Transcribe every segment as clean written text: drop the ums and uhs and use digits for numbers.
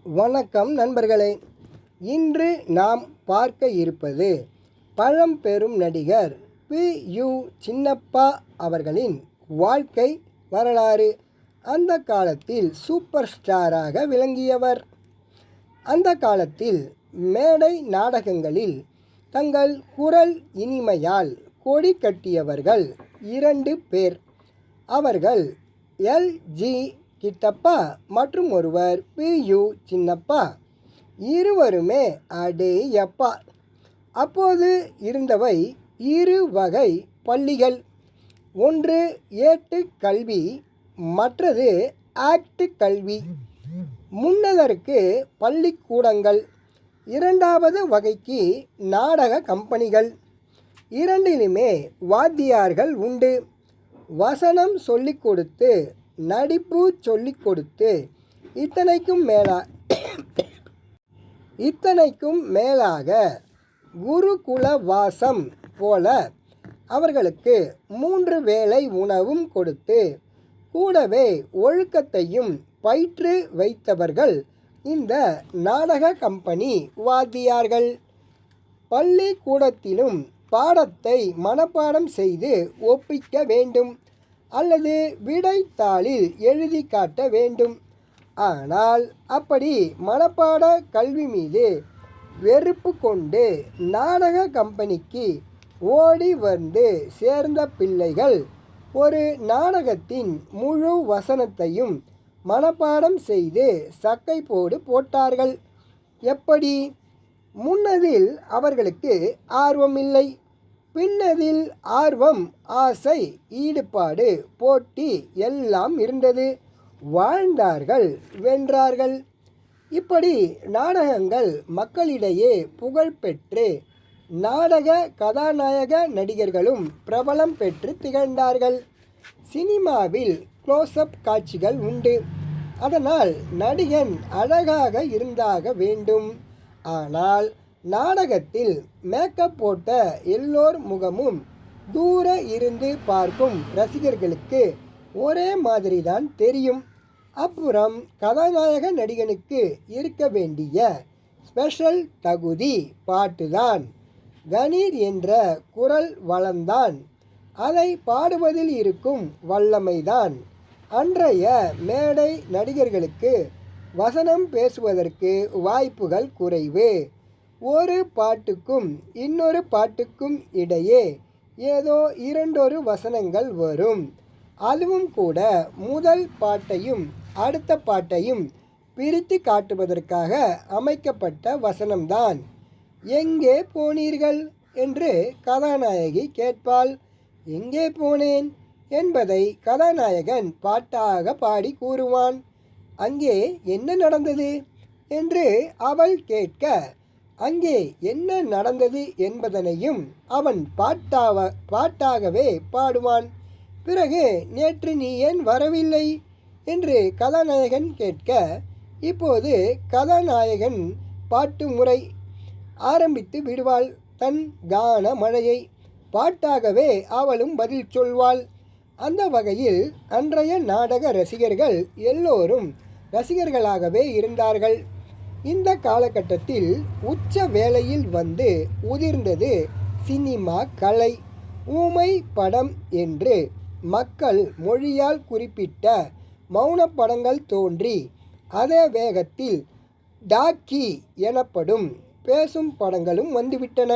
வணக்கம் நண்பர்களே. இன்று நாம் பார்க்க இருப்பது பழம்பெரும் நடிகர் பி.யு. சின்னப்பா அவர்களின் வாழ்க்கை வரலாறு. அந்த காலத்தில் சூப்பர் ஸ்டாராக விளங்கியவர். அந்த காலத்தில் மேடை நாடகங்களில் தங்கள் குரல் இனிமையால் கொடி கட்டியவர்கள் 2 பேர். அவர்கள் எல்.ஜி. கிட்டப்பா மற்றும் ஒருவர் பி.யு. சின்னப்பா. இருவருமே அடேயப்பா. அப்போது இருந்தவை 2 வகை பள்ளிகள். ஒன்று ஏட்டு கல்வி, மற்றது ஆக்ட் கல்வி. முன்னதற்கு பள்ளிக்கூடங்கள். 2வது வகைக்கு நாடக கம்பெனிகள். இரண்டிலுமே வாத்தியார்கள் உண்டு. வசனம் சொல்லிக் கொடுத்து, நடிப்பு சொல்லிக் கொடுத்து, இத்தனைக்கும் மேலாக குருகுல வாசம் போல அவர்களுக்கு 3 வேளை உணவும் கொடுத்து கூடவே ஒழுக்கத்தையும் பயிற்று வைத்தவர்கள் இந்த நாடக கம்பெனி வாத்தியார்கள். பள்ளிக்கூடத்திலும் பாடத்தை மனப்பாடம் செய்து ஒப்பிக்க வேண்டும் அல்லது விடைத்தாளில் எழுதி காட்ட வேண்டும். ஆனால் அப்படி மனப்பாட கல்வி மீது வெறுப்பு கொண்டு நாடக கம்பெனிக்கு ஓடி வந்து சேர்ந்த பிள்ளைகள் ஒரு நாடகத்தின் முழு வசனத்தையும் மனப்பாடம் செய்து சக்கை போடு போட்டார்கள். எப்படி? முன்னதில் அவர்களுக்கு ஆர்வமில்லை. பின்னதில் ஆர்வம், ஆசை, ஈடுபாடு, போட்டி எல்லாம் இருந்தது. வாழ்ந்தார்கள், வென்றார்கள். இப்படி நாடகங்கள் மக்களிடையே புகழ் பெற்று நாடக கதாநாயக நடிகர்களும் பிரபலம் பெற்று திகழ்ந்தார்கள். சினிமாவில் க்ளோஸ்அப் காட்சிகள் உண்டு. அதனால் நடிகன் அழகாக இருந்தாக வேண்டும். ஆனால் நாடகத்தில் மேக்கப் போட்ட எல்லோர் முகமும் தூர இருந்து பார்க்கும் ரசிகர்களுக்கு ஒரே மாதிரி தான் தெரியும். அப்புறம் கதாநாயக நடிகனுக்கு இருக்க வேண்டிய ஸ்பெஷல் தகுதி பாட்டுதான். கணீர் என்ற குரல் வளம்தான். அதை பாடுவதில் இருக்கும் வல்லமைதான். அன்றைய மேடை நடிகர்களுக்கு வசனம் பேசுவதற்கு வாய்ப்புகள் குறைவு. ஒரு பாட்டுக்கும் இன்னொரு பாட்டுக்கும் இடையே ஏதோ 2 வசனங்கள் வரும். அதுவும் கூட முதல் பாட்டையும் அடுத்த பாட்டையும் பிரித்து காட்டுவதற்காக அமைக்கப்பட்ட வசனம்தான். எங்கே போனீர்கள் என்று கதாநாயகி கேட்பாள். எங்கே போனேன் என்பதை கதாநாயகன் பாட்டாக பாடி கூறுவான். அங்கே என்ன நடந்தது என்று அவள் கேட்க, அங்கே என்ன நடந்தது என்பதனையும் அவன் பாட்டாகவே பாடுவான். பிறகு நேற்று நீ ஏன் வரவில்லை என்று கதாநாயகன் கேட்க, இப்போது கதாநாயகன் பாட்டு முறை ஆரம்பித்து விடுவாள். தன் கான மழையை பாட்டாகவே அவளும் பதில் சொல்வாள். அந்த வகையில் அன்றைய நாடக ரசிகர்கள் எல்லோரும் ரசிகர்களாகவே இருந்தார்கள். இந்த காலகட்டத்தில் உச்ச வேளையில் வந்து உதிர்ந்தது சினிமா கலை. ஊமை படம் என்று மக்கள் மொழியால் குறிப்பிட்ட மௌன படங்கள் தோன்றி அதே வேகத்தில் டாக்கி எனப்படும் பேசும் படங்களும் வந்துவிட்டன.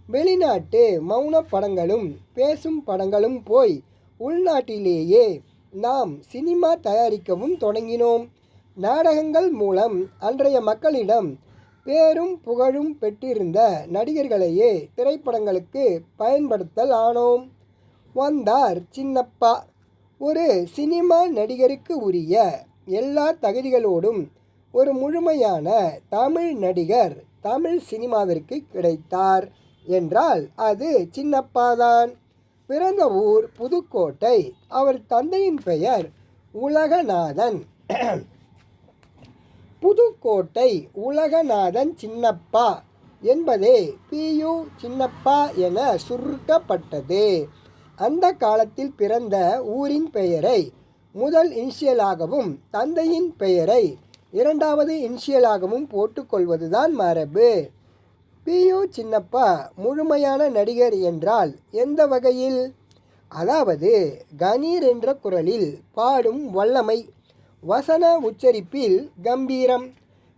வெளிநாட்டு மௌன படங்களும் பேசும் படங்களும் போய் உள்நாட்டிலேயே நாம் சினிமா தயாரிக்கவும் தொடங்கினோம். நாடகங்கள் மூலம் அன்றைய மக்களிடம் பேரும் புகழும் பெற்றிருந்த நடிகர்களையே திரைப்படங்களுக்கு பயன்படுத்தல் ஆனோம். வந்தார் சின்னப்பா. ஒரு சினிமா நடிகருக்கு உரிய எல்லா தகுதிகளோடும் ஒரு முழுமையான தமிழ் நடிகர் தமிழ் சினிமாவிற்கு கிடைத்தார் என்றால் அது சின்னப்பாதான். பிறந்த ஊர் புதுக்கோட்டை. அவர் தந்தையின் பெயர் உலகநாதன். புதுக்கோட்டை உலகநாதன் சின்னப்பா என்பதே பி.யு. சின்னப்பா என சுருக்கப்பட்டது. அந்த காலத்தில் பிறந்த ஊரின் பெயரை முதல் இனிஷியலாகவும் தந்தையின் பெயரை இரண்டாவது இனிஷியலாகவும் போட்டுக்கொள்வதுதான் மரபு. பியு சின்னப்பா முழுமையான நடிகர் என்றால் எந்த வகையில்? அதாவது கணீர் என்ற குரலில் பாடும் வல்லமை, வசன உச்சரிப்பில் கம்பீரம்,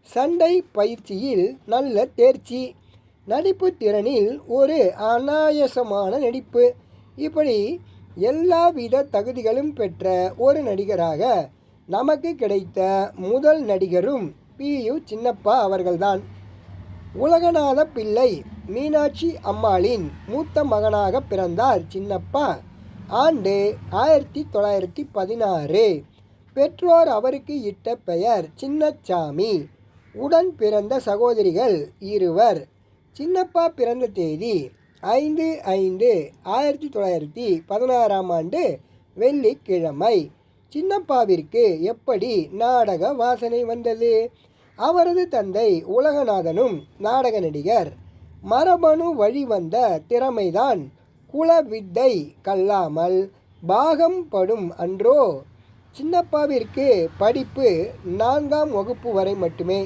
சண்டை பயிற்சியில் நல்ல தேர்ச்சி, நடிப்பு திறனில் ஒரு அனாயாசமான நடிப்பு, இப்படி எல்லாவித தகுதிகளும் பெற்ற ஒரு நடிகராக நமக்கு கிடைத்த முதல் நடிகரும் பியு சின்னப்பா அவர்கள்தான். உலகநாத பிள்ளை மீனாட்சி அம்மாளின் மூத்த மகனாக பிறந்தார் சின்னப்பா. ஆண்டு 1916. பெற்றோர் அவருக்கு இட்ட பெயர் சின்னச்சாமி. உடன் பிறந்த சகோதரிகள் இருவர். சின்னப்பா பிறந்த தேதி 5/5/1916 வெள்ளிக்கிழமை. சின்னப்பாவிற்கு எப்படி நாடக வாசனை வந்தது? அவரது தந்தை உலகநாதனும் நாடக நடிகர். மரபணு வழி வந்த திறமைதான் குலவித்தை கல்லாமல் பாகம் படும் அன்றோ. சின்னப்பாவிற்கு படிப்பு 4ஆம் வகுப்பு வரை மட்டுமே.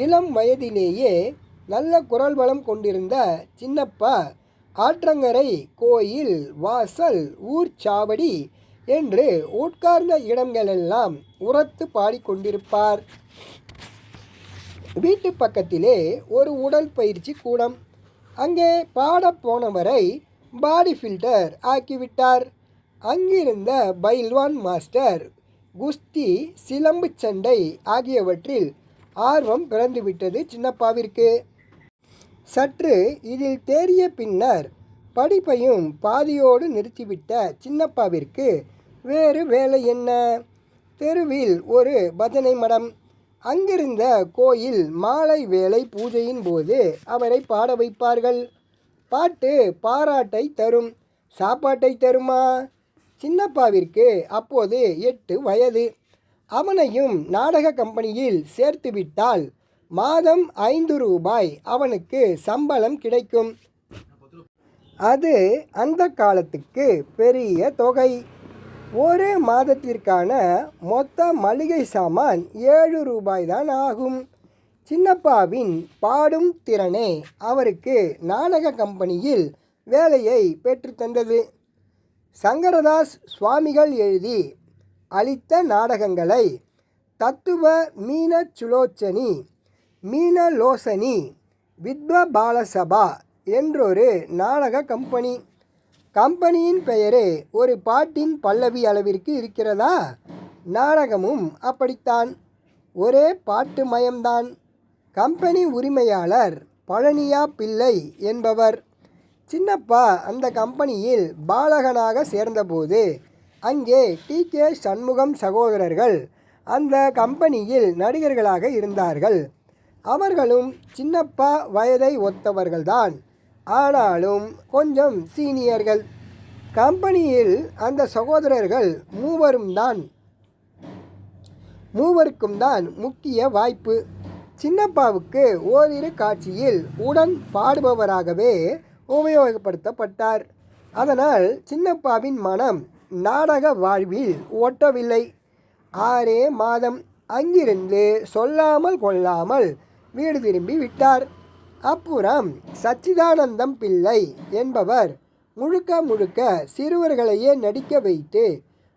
இளம் வயதிலேயே நல்ல குரல் வளம் கொண்டிருந்த சின்னப்பா ஆற்றங்கரை, கோயில் வாசல், ஊர் சாவடி என்று உட்கார்ந்த இடங்களெல்லாம் உரத்து பாடிக்கொண்டிருப்பார். வீட்டு பக்கத்திலே ஒரு உடல் பயிற்சி கூடம். அங்கே பாடப்போனவரை பாடி ஃபில்டர் ஆக்கிவிட்டார். அங்கிருந்த பைல்வான் மாஸ்டர் குஸ்தி, சிலம்பு சண்டை ஆகியவற்றில் ஆர்வம் பிறந்துவிட்டது சின்னப்பாவிற்கு. சற்று இதில் தேறிய பின்னர் படிப்பையும் பாதியோடு நிறுத்திவிட்ட சின்னப்பாவிற்கு வேறு வேலை என்ன? தெருவில் ஒரு பஜனை மடம். அங்கிருந்த கோயில் மாலை வேளை பூஜையின் போது அவரை பாட வைப்பார்கள். பாட்டு பாராட்டை தரும், சாப்பாட்டை தருமா? சின்னப்பாவிற்கு அப்போது 8 வயது. அவனையும் நாடக கம்பெனியில் சேர்த்துவிட்டால் மாதம் 5 ரூபாய் அவனுக்கு சம்பளம் கிடைக்கும். அது அந்த காலத்துக்கு பெரிய தொகை. ஒரு மாதத்திற்கான மொத்த மளிகை சாமான் 7 ரூபாய் தான் ஆகும். சின்னப்பாவின் பாடும் திறனே அவருக்கு நாடக கம்பெனியில் வேலையை பெற்றுத்தந்தது. சங்கரதாஸ் சுவாமிகள் எழுதி அளித்த நாடகங்களை தத்துவ மீனச்சுலோச்சனி, மீனலோசனி, வித்வபாலசபா என்றொரு நாடக கம்பெனி. கம்பெனியின் பெயரே ஒரு பாட்டின் பல்லவி அளவிற்கு இருக்கிறதா? நாடகமும் அப்படித்தான், ஒரே பாட்டு மயம்தான். கம்பெனி உரிமையாளர் பழனியா பிள்ளை என்பவர். சின்னப்பா அந்த கம்பெனியில் பாலகனாக சேர்ந்தபோது அங்கே டி.கே. சண்முகம் சகோதரர்கள் அந்த கம்பெனியில் நடிகர்களாக இருந்தார்கள். அவர்களும் சின்னப்பா வயதை ஒத்தவர்கள்தான், ஆனாலும் கொஞ்சம் சீனியர்கள். கம்பெனியில் அந்த சகோதரர்கள் மூவருக்கும் தான் முக்கிய வாய்ப்பு. சின்னப்பாவுக்கு ஓரிரு காட்சியில் உடன் பாடுபவராகவே உபயோகப்படுத்தப்பட்டார். அதனால் சின்னப்பாவின் மனம் நாடக வாழ்வில் ஒட்டவில்லை. 6 மாதம் அங்கிருந்து சொல்லாமல் கொள்ளாமல் வீடு திரும்பி விட்டார். அப்புறம் சச்சிதானந்தம் பிள்ளை என்பவர் முழுக்க முழுக்க சிறுவர்களையே நடிக்க வைத்து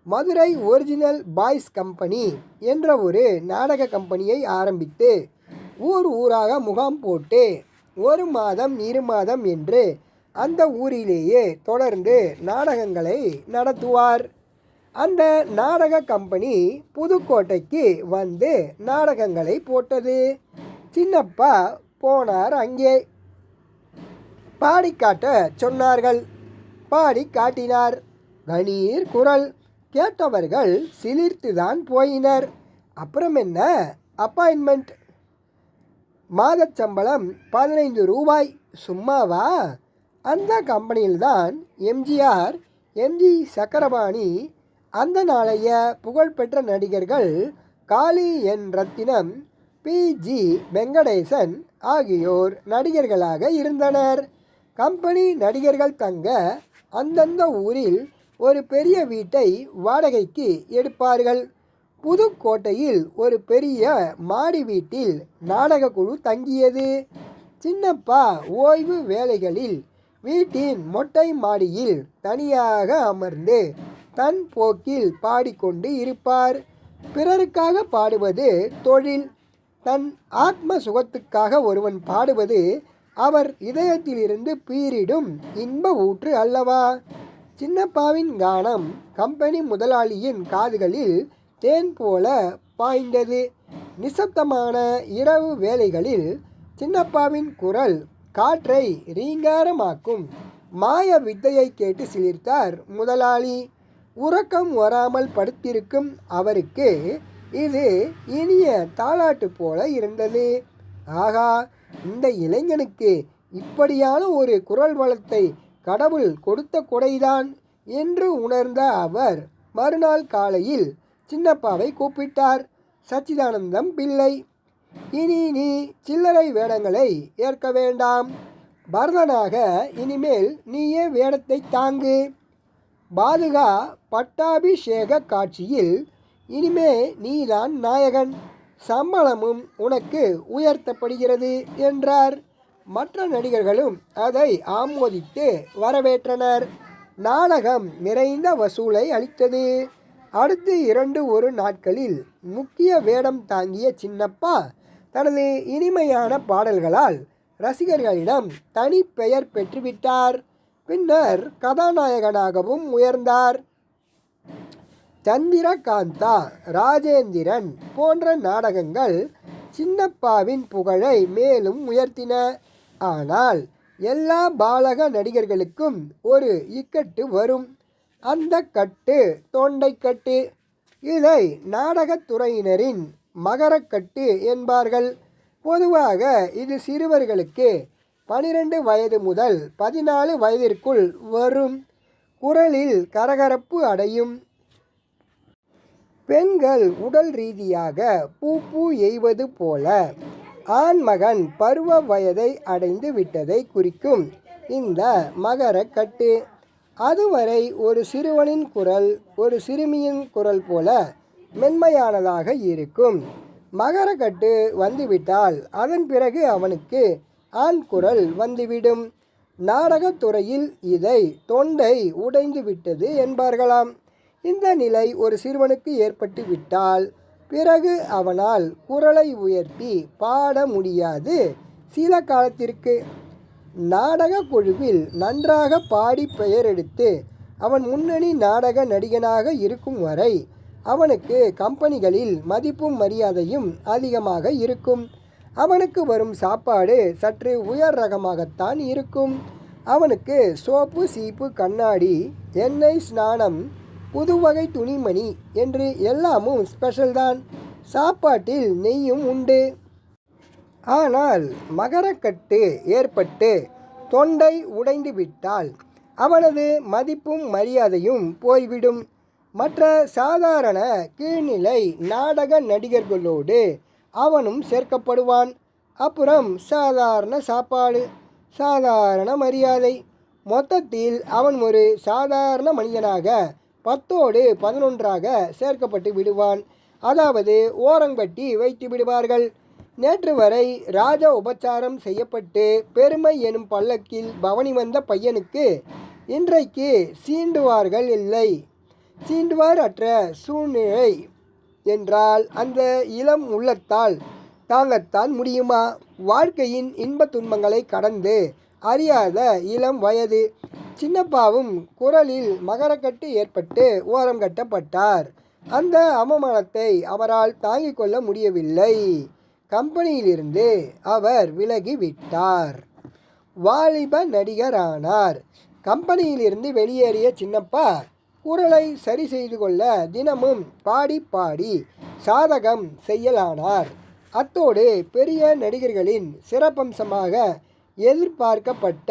மதுரை ஒரிஜினல் பாய்ஸ் கம்பெனி என்ற ஒரு நாடக கம்பெனியை ஆரம்பித்து ஊர் ஊராக முகாம் போட்டு 1 மாதம் 2 மாதம் என்று அந்த ஊரிலேயே தொடர்ந்து நாடகங்களை நடத்துவார். அந்த நாடக கம்பெனி புதுக்கோட்டைக்கு வந்து நாடகங்களை போட்டது. சின்னப்பா போனார். அங்கே பாடி காட்ட சொன்னார்கள். பாடி காட்டினார். கணீர் குரல். கேட்டவர்கள் சிலிர்த்துதான் போயினர். அப்புறம் என்ன? அப்பாயின்மெண்ட். மாதச் சம்பளம் 15 ரூபாய். சும்மாவா? அந்த கம்பெனியில்தான் எம்ஜிஆர், எம்ஜி சக்கரபாணி, அந்த நாளைய புகழ்பெற்ற நடிகர்கள் காளி என் ரத்தினம், பி.ஜி. வெங்கடேசன் ஆகியோர் நடிகர்களாக இருந்தனர். கம்பெனி நடிகர்கள் தங்க அந்தந்த ஊரில் ஒரு பெரிய வீட்டை வாடகைக்கு எடுப்பார்கள். புதுக்கோட்டையில் ஒரு பெரிய மாடி வீட்டில் நாடக குழு தங்கியது. சின்னப்பா ஓய்வு வேளைகளில் வீட்டின் மொட்டை மாடியில் தனியாக அமர்ந்து தன் போக்கில் பாடிக்கொண்டு இருப்பார். பிறருக்காக பாடுவது தொழில். தன் ஆத்ம சுகத்துக்காக ஒருவன் பாடுவது அவர் இதயத்திலிருந்து பீரிடும் இன்ப ஊற்று அல்லவா? சின்னப்பாவின் கானம் கம்பெனி முதலாளியின் காதுகளில் தேன் போல பாய்ந்தது. நிசப்தமான இரவு வேளைகளில் சின்னப்பாவின் குரல் காற்றை ரீங்காரமாக்கும் மாய வித்தையை கேட்டு சிலிர்த்தார் முதலாளி. உறக்கம் வராமல் படுத்திருக்கும் அவருக்கு இது இனிய தாலாட்டு போல இருந்தது. ஆகா, இந்த இளைஞனுக்கு இப்படியான ஒரு குரல் வளத்தை கடவுள் கொடுத்த கொடைதான் என்று உணர்ந்த அவர் மறுநாள் காலையில் சின்னப்பாவை கூப்பிட்டார். சச்சிதானந்தம் பிள்ளை, இனி நீ சில்லறை வேடங்களை ஏற்க வேண்டாம். பரதனாக இனிமேல் நீயே வேடத்தை தாங்கு. பாதுகா பட்டாபிஷேக காட்சியில் இனிமே நீதான் நாயகன். சம்பளமும் உனக்கு உயர்த்தப்படுகிறது என்றார். மற்ற நடிகர்களும் அதை ஆமோதித்து வரவேற்றனர். நாடகம் நிறைந்த வசூலை அளித்தது. அடுத்து 2 நாட்களில் முக்கிய வேடம் தாங்கிய சின்னப்பா தனது இனிமையான பாடல்களால் ரசிகர்களிடம் தனி பெயர் பெற்றுவிட்டார். பின்னர் கதாநாயகனாகவும் உயர்ந்தார். சந்திரகாந்தா, ராஜேந்திரன் போன்ற நாடகங்கள் சின்னப்பாவின் புகழை மேலும் உயர்த்தின. ஆனால் எல்லா பாலக நடிகர்களுக்கும் ஒரு இக்கட்டு வரும். அந்த கட்டு தொண்டைக்கட்டு. இதை நாடகத்துறையினரின் மகரக்கட்டு என்பார்கள். பொதுவாக இது சிறுவர்களுக்கு 12 வயது முதல் 14 வயதிற்குள் வரும். குரலில் கரகரப்பு அடையும். பெண்கள் உடல் ரீதியாக பூ எய்வது போல ஆண்மகன் பருவ வயதை அடைந்து விட்டதை குறிக்கும் இந்த மகரக்கட்டு. அதுவரை ஒரு சிறுவனின் குரல் ஒரு சிறுமியின் குரல் போல மென்மையானதாக இருக்கும். மகரக்கட்டு வந்துவிட்டால் அதன் பிறகு அவனுக்கு ஆண் குரல் வந்துவிடும். நாடகத்துறையில் இதை தொண்டை உடைந்து விட்டது என்பார்களாம். இந்த நிலை ஒரு சிறுவனுக்கு ஏற்பட்டு விட்டால் பிறகு அவனால் குரலை உயர்த்தி பாட முடியாது சில காலத்திற்கு. நாடக குழுவில் நன்றாக பாடி பெயர் எடுத்து அவன் முன்னணி நாடக நடிகனாக இருக்கும் வரை அவனுக்கு கம்பெனிகளில் மதிப்பும் மரியாதையும் அதிகமாக இருக்கும். அவனுக்கு வரும் சாப்பாடு சற்று உயர் ரகமாகத்தான் இருக்கும். அவனுக்கு சோப்பு, சீப்பு, கண்ணாடி, எண்ணெய், ஸ்நானம், புதுவகை துணிமணி என்று எல்லாமும் ஸ்பெஷல் தான். சாப்பாட்டில் நெய்யும் உண்டு. ஆனால் மகரக்கட்டு ஏற்பட்டு தொண்டை உடைந்து விட்டால் அவனது மதிப்பும் மரியாதையும் போய்விடும். மற்ற சாதாரண கீழ்நிலை நாடக நடிகர்களோடு அவனும் சேர்க்கப்படுவான். அப்புறம் சாதாரண சாப்பாடு, சாதாரண மரியாதை. மொத்தத்தில் அவன் ஒரு சாதாரண மனிதனாக 10ஓடு 11ஆக சேர்க்கப்பட்டு விடுவான். அதாவது ஓரங்கட்டி வைத்து விடுவார்கள். நேற்று வரை ராஜ உபச்சாரம் செய்யப்பட்டு பெருமை எனும் பல்லக்கில் பவனி வந்த பையனுக்கு இன்றைக்கு சீண்டுவார்கள் இல்லை. சீண்டுவார் அற்ற சூழ்நிலை என்றால் அந்த இளம் உள்ளத்தால் தாங்கத்தான் முடியுமா? வாழ்க்கையின் இன்ப துன்பங்களை கடந்து அறியாத இளம் வயது. சின்னப்பாவும் குரலில் மகரக்கட்டு ஏற்பட்டு ஓரம் கட்டப்பட்டார். அந்த அவமானத்தை அவரால் தாங்கிக் கொள்ள முடியவில்லை. கம்பெனியிலிருந்து அவர் விலகிவிட்டார். வாலிப நடிகரானார். கம்பெனியிலிருந்து வெளியேறிய சின்னப்பா குரலை சரி செய்து கொள்ள தினமும் பாடி பாடி சாதகம் செய்யலானார். அத்தோடு பெரிய நடிகர்களின் சிறப்பம்சமாக எதிர்பார்க்கப்பட்ட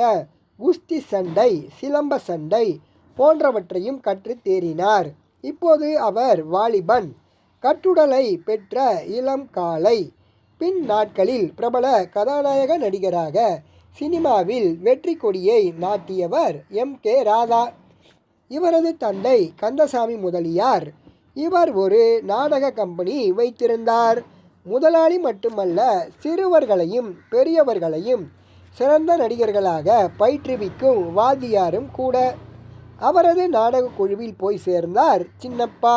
குஸ்தி சண்டை, சிலம்ப சண்டை போன்றவற்றையும் கற்று தேறினார். இப்போது அவர் வாலிபன், கட்டுடலை பெற்ற இளம் காளை. பின் நாட்களில் பிரபல கதாநாயக நடிகராக சினிமாவில் வெற்றி கொடியை நாட்டியவர் M.K. ராதா. இவரது தந்தை கந்தசாமி முதலியார் இவர் ஒரு நாடக கம்பெனி வைத்திருந்தார். முதலாளி மட்டுமல்ல, சிறுவர்களையும் பெரியவர்களையும் சிறந்த நடிகர்களாக பயிற்றுவிக்கும் வாத்தியாரும் கூட. அவரது நாடக குழுவில் போய் சேர்ந்தார் சின்னப்பா.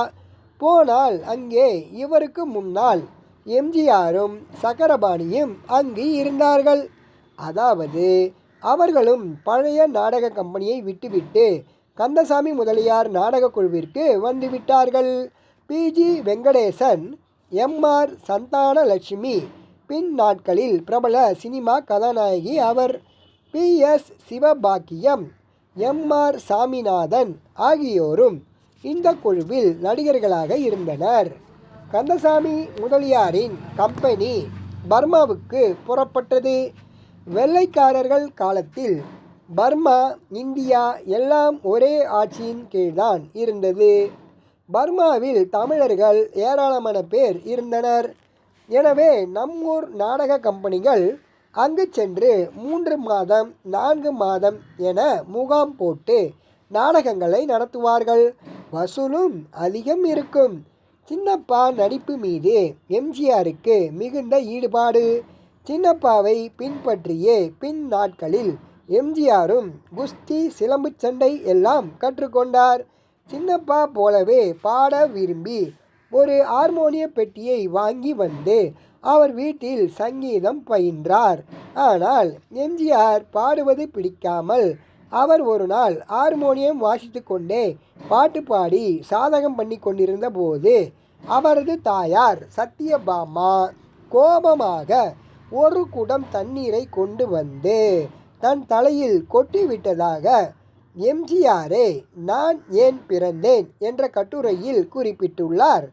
போனால் அங்கே இவருக்கு முன்னால் எம்ஜிஆரும் சக்கரபாணியும் அங்கு இருந்தார்கள். அதாவது அவர்களும் பழைய நாடக கம்பெனியை விட்டுவிட்டு கந்தசாமி முதலியார் நாடக குழுவிற்கு வந்துவிட்டார்கள். பிஜி வெங்கடேசன், எம்ஆர் சந்தானலட்சுமி பின் நாட்களில் பிரபல சினிமா கதாநாயகி அவர். பிஎஸ் சிவபாக்கியம், எம்ஆர் சாமிநாதன் ஆகியோரும் இந்த குழுவில் நடிகர்களாக இருந்தனர். கந்தசாமி முதலியாரின் கம்பெனி பர்மாவுக்கு புறப்பட்டது. வெள்ளைக்காரர்கள் காலத்தில் பர்மா, இந்தியா எல்லாம் ஒரே ஆட்சியின் கீழ்தான் இருந்தது. பர்மாவில் தமிழர்கள் ஏராளமான பேர் இருந்தனர். எனவே நம்மூர் நாடக கம்பெனிகள் அங்கு சென்று 3 மாதம் 4 மாதம் என முகாம் போட்டு நாடகங்களை நடத்துவார்கள். வசூலும் அதிகம் இருக்கும். சின்னப்பா நடிப்பு மீது எம்ஜிஆருக்கு மிகுந்த ஈடுபாடு. சின்னப்பாவை பின்பற்றியே பின் நாட்களில் எம்ஜிஆரும் குஸ்தி, சிலம்பு சண்டை எல்லாம் கற்றுக்கொண்டார். சின்னப்பா போலவே பாட விரும்பி ஒரு ஹார்மோனிய பெட்டியை வாங்கி வந்து அவர் வீட்டில் சங்கீதம் பயின்றார். ஆனால் எம்ஜிஆர் பாடுவது பிடிக்காமல் அவர் ஒரு நாள் ஹார்மோனியம் வாசித்து கொண்டே பாட்டு பாடி சாதகம் பண்ணி கொண்டிருந்த போது அவரது தாயார் சத்யபாமா கோபமாக ஒரு குடம் தண்ணீரை கொண்டு வந்து தன் தலையில் கொட்டிவிட்டதாக எம்ஜிஆரே நான் ஏன் பிறந்தேன் என்ற கட்டுரையில் குறிப்பிட்டுள்ளார்.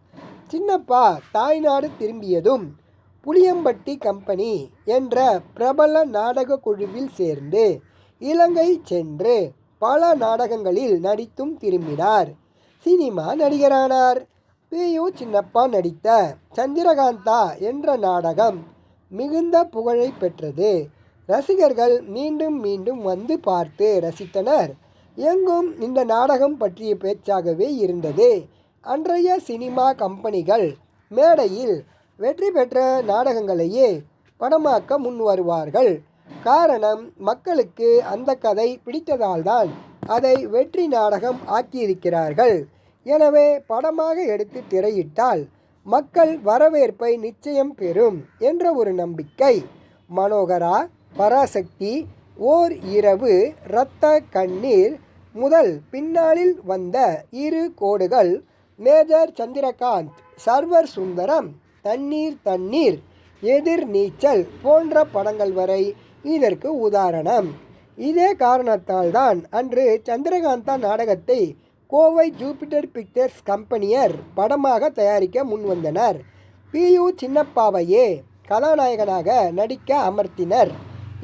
சின்னப்பா தாய்நாடு திரும்பியதும் புளியம்பட்டி கம்பெனி என்ற பிரபல நாடக குழுவில் சேர்ந்து இலங்கை சென்று பல நாடகங்களில் நடித்தும் திரும்பினார். சினிமா நடிகரானார். பியு சின்னப்பா நடித்த சந்திரகாந்தா என்ற நாடகம் மிகுந்த புகழை பெற்றது. ரசிகர்கள் மீண்டும் மீண்டும் வந்து பார்த்து ரசித்தனர். எங்கும் இந்த நாடகம் பற்றிய பேச்சாகவே இருந்தது. அன்றைய சினிமா கம்பெனிகள் மேடையில் வெற்றி பெற்ற நாடகங்களையே படமாக்க முன் வருவார்கள். காரணம், மக்களுக்கு அந்த கதை பிடித்ததால்தான் அதை வெற்றி நாடகம் ஆக்கியிருக்கிறார்கள். எனவே படமாக எடுத்து திரையிட்டால் மக்கள் வரவேற்பை நிச்சயம் பெறும் என்ற ஒரு நம்பிக்கை. மனோகரா, பராசக்தி, ஓர் இரவு, இரத்த கண்ணீர் முதல் பின்னாளில் வந்த 2 கோடுகள், மேஜர் சந்திரகாந்த், சர்வர் சுந்தரம், தண்ணீர் தண்ணீர், எதிர் நீச்சல் போன்ற படங்கள் வரை இதற்கு உதாரணம். இதே காரணத்தால் தான் அன்று சந்திரகாந்தா நாடகத்தை கோவை ஜூபிட்டர் பிக்சர்ஸ் கம்பெனியர் படமாக தயாரிக்க முன்வந்தனர். பியு சின்னப்பாவையே கதாநாயகனாக நடிக்க அமர்த்தினர்.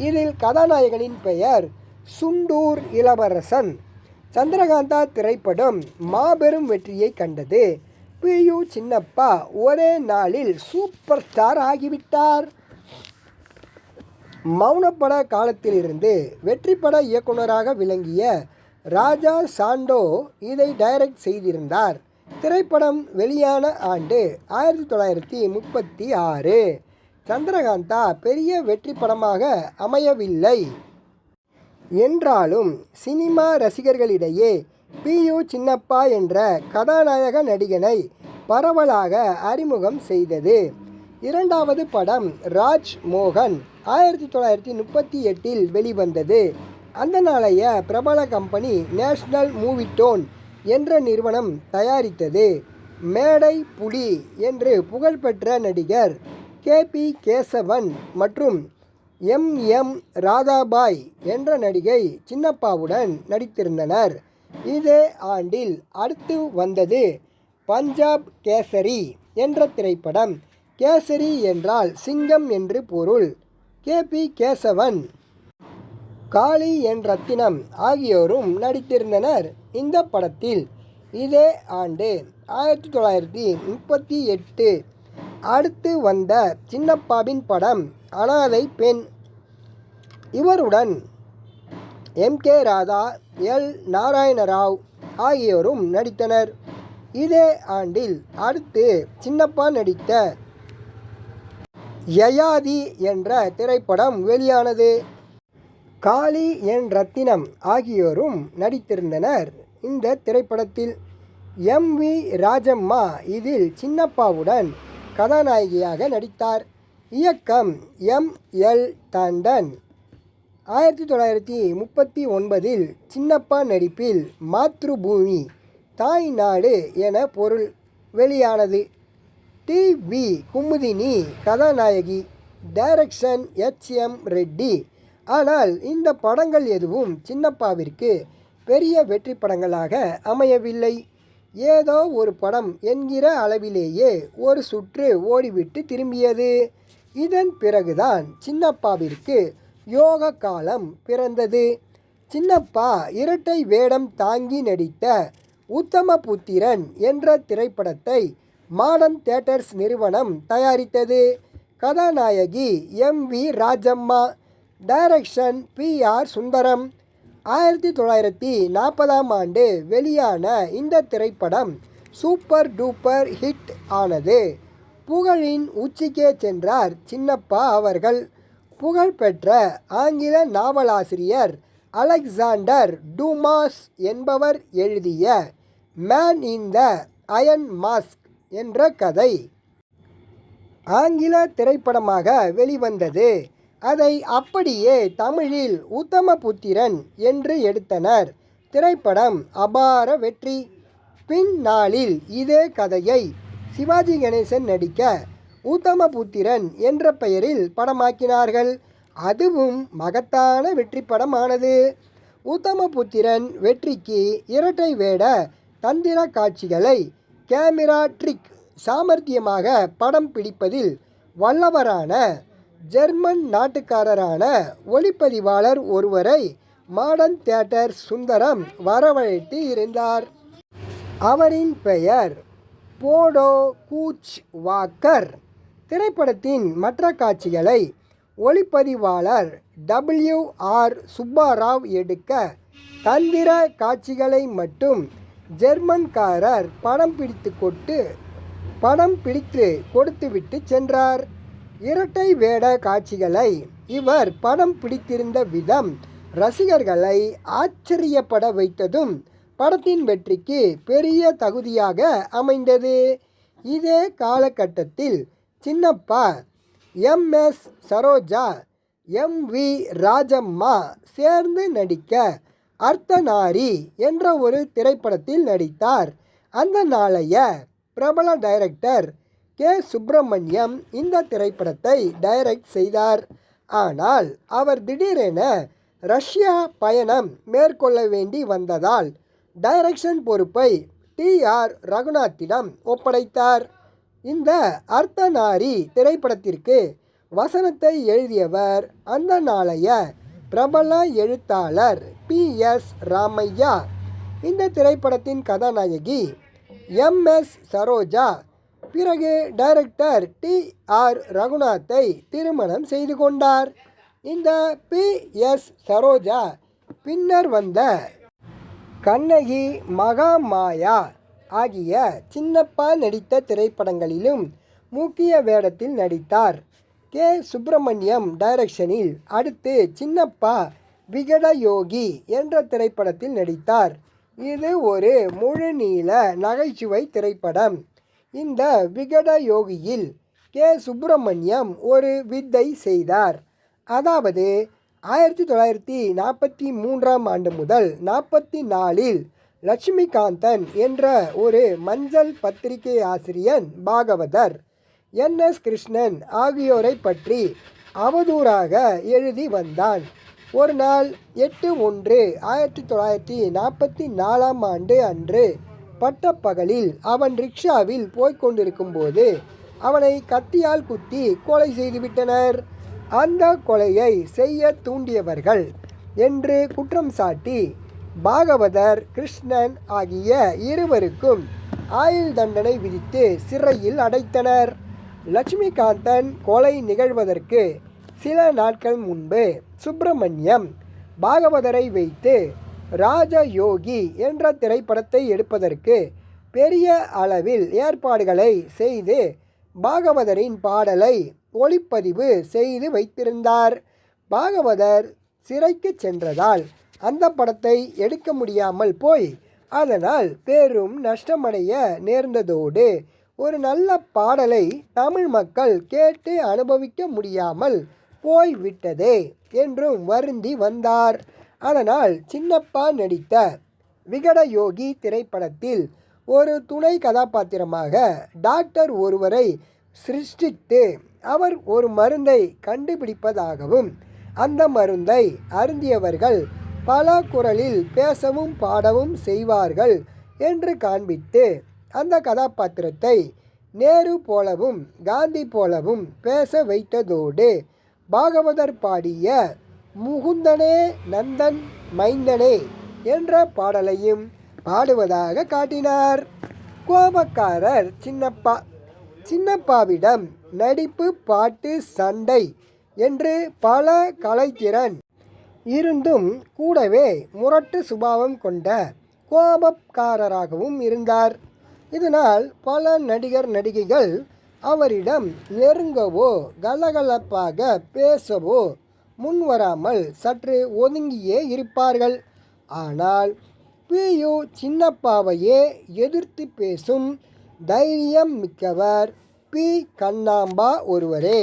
இதில் கதாநாயகனின் பெயர் சுண்டூர் இளவரசன். சந்திரகாந்தா திரைப்படம் மாபெரும் வெற்றியை கண்டது. பியு சின்னப்பா ஒரே நாளில் சூப்பர் ஸ்டார் ஆகிவிட்டார். மௌனப்பட காலத்திலிருந்து வெற்றி பட இயக்குனராக விளங்கிய ராஜா சாண்டோ இதை டைரக்ட் செய்திருந்தார். திரைப்படம் வெளியான ஆண்டு 1936. சந்திரகாந்தா பெரிய வெற்றி படமாக அமையவில்லை என்றாலும் சினிமா ரசிகர்களிடையே பியு சின்னப்பா என்ற கதாநாயக நடிகனை பரவலாக அறிமுகம் செய்தது. இரண்டாவது படம் ராஜ் மோகன் 1938 வெளிவந்தது. அந்த நாளைய பிரபல கம்பெனி நேஷனல் மூவிடோன் என்ற நிறுவனம் தயாரித்தது. மேடை புலி என்று புகழ்பெற்ற நடிகர் கே.பி. கேசவன் மற்றும் எம்.எம். ராதாபாய் என்ற நடிகை சின்னப்பாவுடன் நடித்திருந்தனர். இதே ஆண்டில் அடுத்து வந்தது பஞ்சாப் கேசரி என்ற திரைப்படம். கேசரி என்றால் சிங்கம் என்று பொருள். கே.பி. கேசவன், காளி என் ரத்தினம் ஆகியோரும் நடித்திருந்தனர் இந்த படத்தில். இதே ஆண்டு 1938 அடுத்து வந்த சின்னப்பாவின் படம் அனாதை பெண். இவருடன் எம்.கே. ராதா, எல். நாராயணராவ் ஆகியோரும் நடித்தனர். இதே ஆண்டில் அடுத்து சின்னப்பா நடித்த யயாதி என்ற திரைப்படம் வெளியானது. காளி என் ரத்தினம் ஆகியோரும் நடித்திருந்தனர் இந்த திரைப்படத்தில். எம்.வி. ராஜம்மா இதில் சின்னப்பாவுடன் கதாநாயகியாக நடித்தார். இயக்கம் எம்.எல். தாண்டன். 1939 சின்னப்பா நடிப்பில் மாத்ருபூமி தாய் நாடு என பொருள் வெளியானது. டி.வி. குமுதினி கதாநாயகி. Direction H M. ரெட்டி. ஆனால் இந்த படங்கள் எதுவும் சின்னப்பாவிற்கு பெரிய வெற்றி படங்களாக அமையவில்லை. ஏதோ ஒரு படம் என்கிற அளவிலேயே ஒரு சுற்று ஓடிவிட்டு திரும்பியது. இதன் பிறகுதான் சின்னப்பாவிற்கு யோக காலம் பிறந்தது. சின்னப்பா இரட்டை வேடம் தாங்கி நடித்த உத்தமபுத்திரன் என்ற திரைப்படத்தை மாடர்ன் தியேட்டர்ஸ் நிறுவனம் தயாரித்தது. கதாநாயகி M V. Rajamma. Direction P R. Sundaram. 1940ஆம் ஆண்டு வெளியான இந்த திரைப்படம் சூப்பர் டூப்பர் ஹிட் ஆனது. புகழின் உச்சிக்கே சென்றார் சின்னப்பா அவர்கள். புகழ்பெற்ற ஆங்கில நாவலாசிரியர் அலெக்சாண்டர் டூமாஸ் என்பவர் எழுதிய man in the iron mask என்ற கதை ஆங்கில திரைப்படமாக வெளிவந்தது. அதை அப்படியே தமிழில் உத்தமபுத்திரன் என்று எடுத்தனர். திரைப்படம் அபார வெற்றி. பின்னாளில் இதே கதையை சிவாஜி கணேசன் நடிக்க உத்தமபுத்திரன் என்ற பெயரில் படமாக்கினார்கள். அதுவும் மகத்தான வெற்றி படமானது. உத்தமபுத்திரன் வெற்றிக்கு இரட்டை வேட தந்திர காட்சிகளை கேமரா ட்ரிக் சாமர்த்தியமாக படம் பிடிப்பதில் வல்லவரான ஜெர்மன் நாட்டுக்காரரான ஒளிப்பதிவாளர் ஒருவரை மாடர்ன் தியேட்டர்ஸ் சுந்தரம் வரவழைத்து இருந்தார். அவரின் பெயர் போடோ கூச் வாக்கர். திரைப்படத்தின் மற்ற காட்சிகளை ஒளிப்பதிவாளர் W.R. சுப்பாராவ் எடுக்க, தந்திர காட்சிகளை மட்டும் ஜெர்மன்காரர் படம் பிடித்து கொடுத்துவிட்டு சென்றார். இரட்டை வேட காட்சிகளை இவர் படம் பிடித்திருந்த விதம் ரசிகர்களை ஆச்சரியப்பட வைத்ததும் படத்தின் வெற்றிக்கு பெரிய தகுதியாக அமைந்தது. இதே காலகட்டத்தில் சின்னப்பா, எம்.எஸ். சரோஜா, எம்.வி. ராஜம்மா சேர்ந்து நடிக்க அர்த்தநாரி என்ற ஒரு திரைப்படத்தில் நடித்தார். அந்த நாளைய பிரபல டைரக்டர் கே. சுப்பிரமணியம் இந்த திரைப்படத்தை டைரக்ட் செய்தார். ஆனால் அவர் திடீரென ரஷ்யா பயணம் மேற்கொள்ள வேண்டி வந்ததால் டைரக்ஷன் பொறுப்பை டி.ஆர். ரகுநாத்திடம் ஒப்படைத்தார். இந்த அர்த்தநாரி திரைப்படத்திற்கு வசனத்தை எழுதியவர் அந்த நாளைய பிரபல எழுத்தாளர் பி.எஸ். ராமையா. இந்த திரைப்படத்தின் கதாநாயகி எம்.எஸ். சரோஜா. பிறகு டைரக்டர் டி.ஆர். ரகுநாத்தை திருமணம் செய்து கொண்டார். இந்த பி.எஸ். சரோஜா பின்னர் வந்த கண்ணகி, மகாமாயா ஆகிய சின்னப்பா நடித்த திரைப்படங்களிலும் முக்கிய வேடத்தில் நடித்தார். கே. சுப்பிரமணியம் டைரக்ஷனில் அடுத்து சின்னப்பா விகடயோகி என்ற திரைப்படத்தில் நடித்தார். இது ஒரு முழுநீள நகைச்சுவை திரைப்படம். இந்த விகடயோகியில் கே. சுப்பிரமணியம் ஒரு வித்தை செய்தார். அதாவது 1943ஆம் ஆண்டு முதல் 44இல் லட்சுமிகாந்தன் என்ற ஒரு மஞ்சள் பத்திரிகை ஆசிரியன் பாகவதர், என்.எஸ். கிருஷ்ணன் ஆகியோரை பற்றி அவதூறாக எழுதி வந்தான். ஒரு நாள் 8/1/1944ஆம் ஆண்டு அன்று பட்டப்பகலில் அவன் ரிக்ஷாவில் போய்கொண்டிருக்கும்போது அவனை கத்தியால் குத்தி கொலை செய்துவிட்டனர். அந்த கொலையை செய்ய தூண்டியவர்கள் என்று குற்றம் சாட்டி பாகவதர், கிருஷ்ணன் ஆகிய இருவருக்கும் ஆயுள் தண்டனை விதித்து சிறையில் அடைத்தனர். லட்சுமிகாந்தன் கொலை நிகழ்வதற்கு சில நாட்கள் முன்பு சுப்பிரமணியம் பாகவதரை வைத்து ராஜயோகி என்ற திரைப்படத்தை எடுப்பதற்கு பெரிய அளவில் ஏற்பாடுகளை செய்து பாகவதரின் பாடலை ஒளிப்பதிவு செய்து வைத்திருந்தார். பாகவதர் சிறைக்கு சென்றதால் அந்த படத்தை எடுக்க முடியாமல் போய் அதனால் பெரும் நஷ்டமடைய நேர்ந்ததோடு ஒரு நல்ல பாடலை தமிழ் மக்கள் கேட்டு அனுபவிக்க முடியாமல் போய்விட்டதே என்றும் வருந்தி வந்தார். அதனால் சின்னப்பா நடித்த விகடயோகி திரைப்படத்தில் ஒரு துணை கதாபாத்திரமாக டாக்டர் ஒருவரை சிருஷ்டித்து அவர் ஒரு மருந்தை கண்டுபிடிப்பதாகவும் அந்த மருந்தை அருந்தியவர்கள் பல குரலில் பேசவும் பாடவும் செய்வார்கள் என்று காண்பித்து அந்த கதாபாத்திரத்தை நேரு போலவும் காந்தி போலவும் பேச வைத்ததோடு பாகவதர் பாடிய முகுந்தனே நந்தன் மைந்தனே என்ற பாடலையும் பாடுவதாக காட்டினார். கோபக்காரர் சின்னப்பா. சின்னப்பாவிடம் நடிப்பு, பாட்டு, சண்டை என்று பல கலைத்திறன் இருந்தும் கூடவே முரட்டு சுபாவம் கொண்ட கோபக்காரராகவும் இருந்தார். இதனால் பல நடிகர் நடிகைகள் அவரிடம் நெருங்கவோ கலகலப்பாக பேசவோ முன்வராமல் சற்று ஒதுங்கியே இருப்பார்கள். ஆனால் பியு சின்னப்பாவையே எதிர்த்து பேசும் தைரியம் மிக்கவர் பி. கண்ணாம்பா ஒருவரே.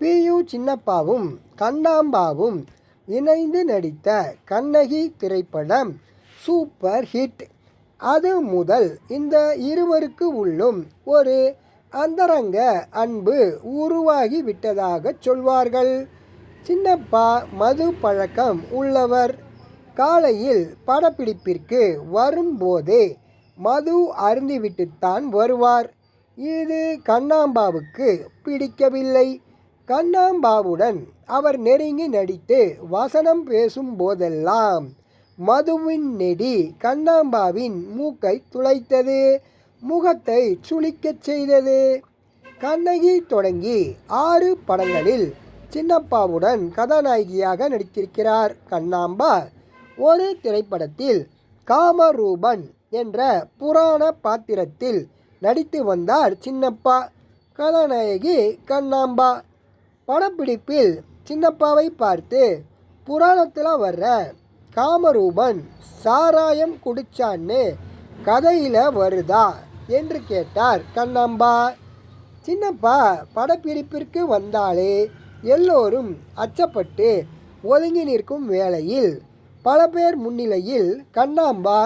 பியு சின்னப்பாவும் கண்ணாம்பாவும் இணைந்து நடித்த கண்ணகி திரைப்படம் சூப்பர் ஹிட். அது முதல் இந்த இருவருக்கு உள்ளும் ஒரு அந்தரங்க அன்பு உருவாகி விட்டதாக சொல்வார்கள். சின்னப்பா மது பழக்கம் உள்ளவர். காலையில் படப்பிடிப்பிற்கு வரும்போதே மது அருந்திவிட்டுத்தான் வருவார். இது கண்ணாம்பாவுக்கு பிடிக்கவில்லை. கண்ணாம்பாவுடன் அவர் நெருங்கி நடித்து வசனம் பேசும் போதெல்லாம் மதுவின் நெடி கண்ணாம்பாவின் மூக்கை துளைத்தது, முகத்தை சுளிக்கச் செய்தது. கண்ணகி தொடங்கி 6 படங்களில் சின்னப்பாவுடன் கதாநாயகியாக நடித்திருக்கிறார் கண்ணாம்பா. ஒரு திரைப்படத்தில் காமரூபன் என்ற புராண பாத்திரத்தில் நடித்து வந்தார் சின்னப்பா. கதாநாயகி கண்ணாம்பா. படப்பிடிப்பில் சின்னப்பாவை பார்த்து, புராணத்தில் வர்ற காமரூபன் சாராயம் குடிச்சான்னு கதையில் வருதா என்று கேட்டார் கண்ணாம்பா. சின்னப்பா படப்பிடிப்பிற்கு வந்தாலே எல்லோரும் அச்சப்பட்டு ஒதுங்கி நிற்கும் வேளையில் பல பேர் முன்னிலையில் கண்ணாம்பா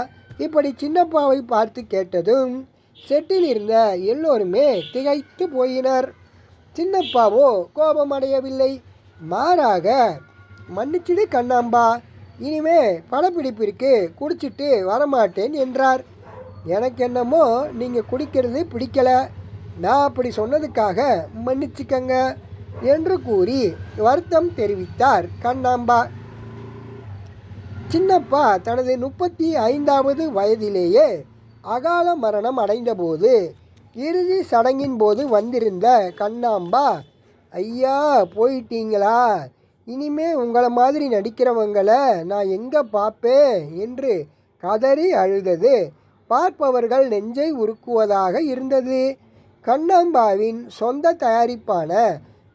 இப்படி சின்னப்பாவை பார்த்து கேட்டதும் செட்டில் இருந்த எல்லோருமே திகைத்து போயினர். சின்னப்பாவோ கோபமடையவில்லை. மாறாக, மன்னிச்சிடு கண்ணாம்பா, இனிமே படப்பிடிப்பிற்கு குடிச்சிட்டு வரமாட்டேன் என்றார். எனக்கு என்னமோ நீங்கள் குடிக்கிறது பிடிக்கல, நான் அப்படி சொன்னதுக்காக மன்னிச்சுக்கங்க என்று கூறி வருத்தம் தெரிவித்தார் கண்ணாம்பா. சின்னப்பா தனது 35வது வயதிலேயே அகால மரணம் அடைந்தபோது இறுதி சடங்கின் போது வந்திருந்த கண்ணாம்பா, ஐயா போயிட்டீங்களா, இனிமே உங்களை மாதிரி நடிக்கிறவங்களை நான் எங்கே பார்ப்பேன் என்று கதறி அழுதது பார்ப்பவர்கள் நெஞ்சை உருக்குவதாக இருந்தது. கண்ணாம்பாவின் சொந்த தயாரிப்பான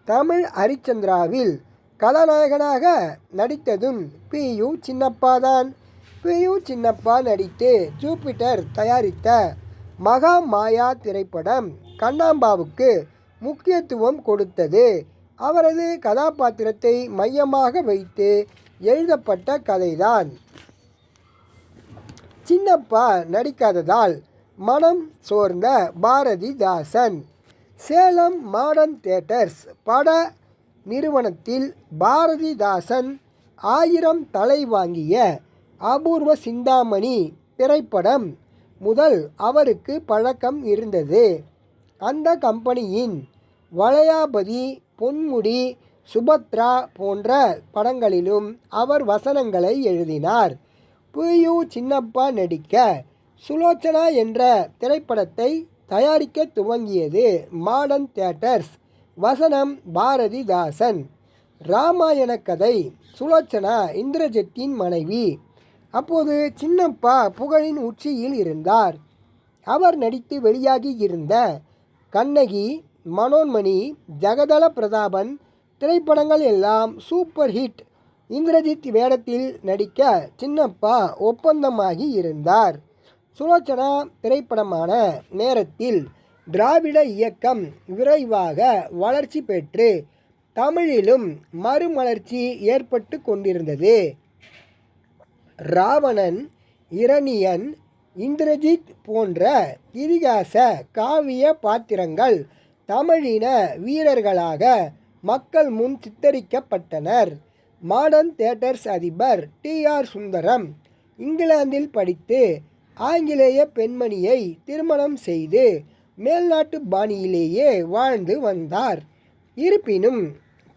தமிழ் ஹரிச்சந்திராவில் கதாநாயகனாக நடித்ததும் பியு சின்னப்பாதான். பியு சின்னப்பா நடித்து ஜூபிட்டர் தயாரித்த மகா மாயா திரைப்படம் கண்ணாம்பாவுக்கு முக்கியத்துவம் கொடுத்தது. அவரது கதாபாத்திரத்தை மையமாக வைத்து எழுதப்பட்ட கதைதான். சின்னப்பா நடிக்காததால் மனம் சோர்ந்த பாரதிதாசன் சேலம் மாடர்ன் தியேட்டர்ஸ் பட நிறுவனத்தில் பாரதிதாசன் 1000 தலை வாங்கிய அபூர்வ சிந்தாமணி திரைப்படம் முதல் அவருக்கு பழக்கம் இருந்தது. அந்த கம்பெனியின் வளையாபதி, பொன்முடி, சுபத்ரா போன்ற படங்களிலும் அவர் வசனங்களை எழுதினார். பியு சின்னப்பா நடிக்க சுலோச்சனா என்ற திரைப்படத்தை தயாரிக்க துவங்கியது மாடர்ன் தியேட்டர்ஸ். வசனம் பாரதிதாசன். ராமாயண கதை. சுலோச்சனா இந்திரஜித்தின் மனைவி. அப்போது சின்னப்பா புகழின் உச்சியில் இருந்தார். அவர் நடித்து வெளியாகி இருந்த கண்ணகி, மனோன்மணி, ஜெகதல பிரதாபன் திரைப்படங்கள் எல்லாம் சூப்பர் ஹிட். இந்திரஜித் வேடத்தில் நடிக்க சின்னப்பா ஒப்பந்தமாகி இருந்தார். சுலோச்சனா திரைப்படமான நேரத்தில் திராவிட இயக்கம் விரைவாக வளர்ச்சி பெற்று தமிழிலும் மறுமலர்ச்சி ஏற்பட்டு கொண்டிருந்தது. ராவணன், இரணியன், இந்திரஜித் போன்ற இதிகாச காவிய பாத்திரங்கள் தமிழின வீரர்களாக மக்கள் முன் சித்தரிக்கப்பட்டனர். மாடர்ன் தியேட்டர்ஸ் அதிபர் T.R. சுந்தரம் இங்கிலாந்தில் படித்து ஆங்கிலேய பெண்மணியை திருமணம் செய்து மேல்நாட்டு பாணியிலேயே வாழ்ந்து வந்தார். இருப்பினும்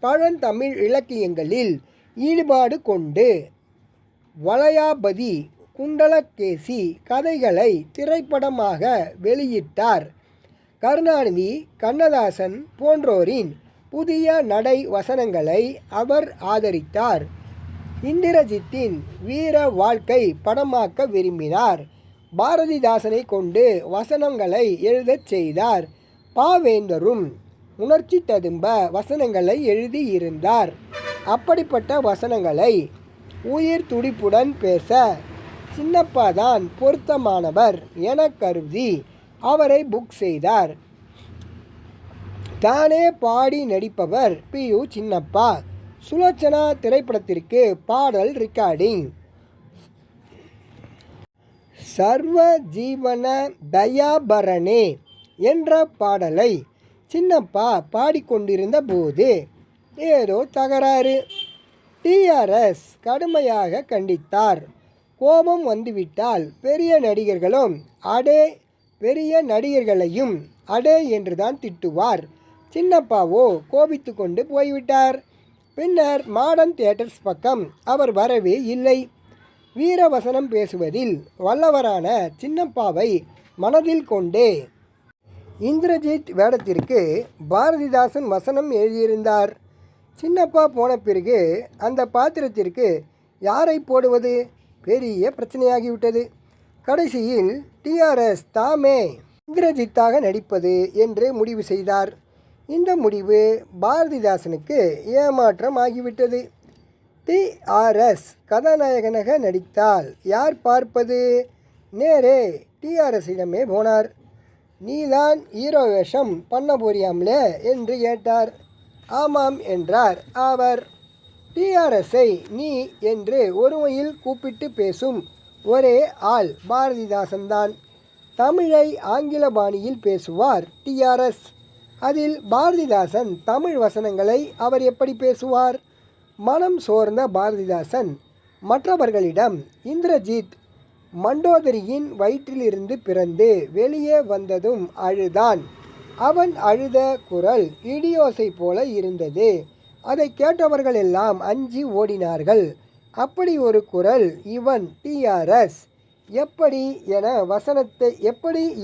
பழந்தமிழ் இலக்கியங்களில் ஈடுபாடு கொண்டு வளையாபதி, குண்டலகேசி கதைகளை திரைப்படமாக வெளியிட்டார். கருணாநிதி, கண்ணதாசன் போன்றோரின் புதிய நடை வசனங்களை அவர் ஆதரித்தார். இந்திரஜித்தின் வீர வாழ்க்கை படமாக்க விரும்பினார். பாரதிதாசனை கொண்டு வசனங்களை எழுதச் செய்தார். பாவேந்தரும் உணர்ச்சி ததும்ப வசனங்களை எழுதியிருந்தார். அப்படிப்பட்ட வசனங்களை உயிர் துடிப்புடன் பேச சின்னப்பாதான் பொருத்தமானவர் என கருதி அவரை புக் செய்தார். தானே பாடி நடிப்பவர் P.U. சின்னப்பா. சுலோச்சனா திரைப்படத்திற்கு பாடல் ரெக்கார்டிங். சர்வ ஜீவன தயாபரணே என்ற பாடலை சின்னப்பா பாடிக்கொண்டிருந்த போது ஏதோ தகராறு. TRS கடுமையாக கண்டித்தார். கோபம் வந்துவிட்டால் பெரிய நடிகர்களும் அடே, பெரிய நடிகர்களையும் அடே என்றுதான் திட்டுவார். சின்னப்பாவோ கோபித்து கொண்டு போய்விட்டார். பின்னர் மாடர்ன் தியேட்டர்ஸ் பக்கம் அவர் வரவே இல்லை. வீரவசனம் பேசுவதில் வல்லவரான சின்னப்பாவை மனதில் கொண்டே இந்திரஜித் வேடத்திற்கு பாரதிதாசன் வசனம் எழுதியிருந்தார். சின்னப்பா போன பிறகு அந்த பாத்திரத்திற்கு யாரை போடுவது பெரிய பிரச்சனையாகிவிட்டது. கடைசியில் TRS தாமே இந்திரஜித்தாக நடிப்பது என்று முடிவு செய்தார். இந்த முடிவு பாரதிதாசனுக்கு ஏமாற்றம் ஆகிவிட்டது. TRS கதாநாயகனாக நடித்தால் யார் பார்ப்பது? நேரே TRSயிடமே போனார். நீதான் ஹீரோ வேஷம் பண்ண போறியாம்லே என்று கேட்டார். ஆமாம் என்றார் அவர். TRSஐ நீ என்று ஒருமையில் கூப்பிட்டு பேசும் ஒரே ஆள் பாரதிதாசன்தான். தமிழை ஆங்கில பாணியில் பேசுவார் TRS. அதில் பாரதிதாசன் தமிழ் வசனங்களை அவர் எப்படி பேசுவார்? மனம் சோர்ந்த பாரதிதாசன் மற்றவர்களிடம் இந்திரஜித் மண்டோதரியின் வயிற்றிலிருந்து பிறந்து வெளியே வந்ததும் அழுதான். அவன் அழுத குரல் இடியோசை போல இருந்தது. அதை கேட்டவர்கள் எல்லாம் அஞ்சி ஓடினார்கள். அப்படி ஒரு குரல் இவன் TRS எப்படி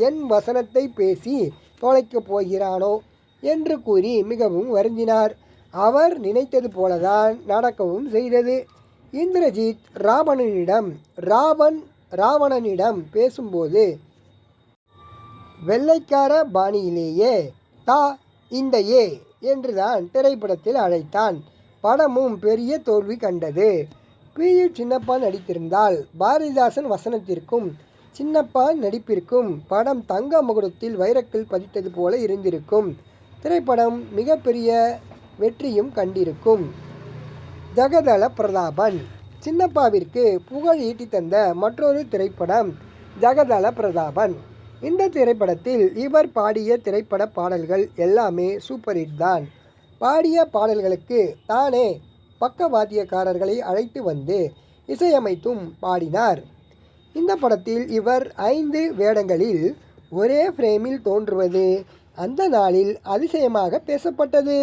என் வசனத்தை பேசி தொலைக்கப் போகிறானோ என்று கூறி மிகவும் வருந்தினார். அவர் நினைத்தது போலதான் நடக்கவும் செய்தது. இந்திரஜித் ராவணனிடம் பேசும்போது வெள்ளைக்கார பாணியிலேயே தா இந்த ஏ என்றுதான் திரைப்படத்தில் அழைத்தான். படமும் பெரிய தோல்வி கண்டது. P.U. சின்னப்பா நடித்திருந்தால் பாரதிதாசன் வசனத்திற்கும் சின்னப்பா நடிப்பிற்கும் படம் தங்க முகூர்த்தத்தில் வைரக்கல் பதித்தது போல இருந்திருக்கும். திரைப்படம் மிகப்பெரிய வெற்றியும் கண்டிருக்கும். ஜெகதல பிரதாபன் சின்னப்பாவிற்கு புகழ் ஈட்டி தந்த மற்றொரு திரைப்படம் ஜெகதல பிரதாபன். இந்த திரைப்படத்தில் இவர் பாடிய திரைப்பட பாடல்கள் எல்லாமே சூப்பர் ஹிட் தான். பாடிய பாடல்களுக்கு தானே பக்கவாத்தியக்காரர்களை அழைத்து வந்து இசையமைத்தும் பாடினார். இந்த படத்தில் இவர் 5 வேடங்களில் ஒரே ஃப்ரேமில் தோன்றுவது அந்த நாளில் அதிசயமாக பேசப்பட்டது.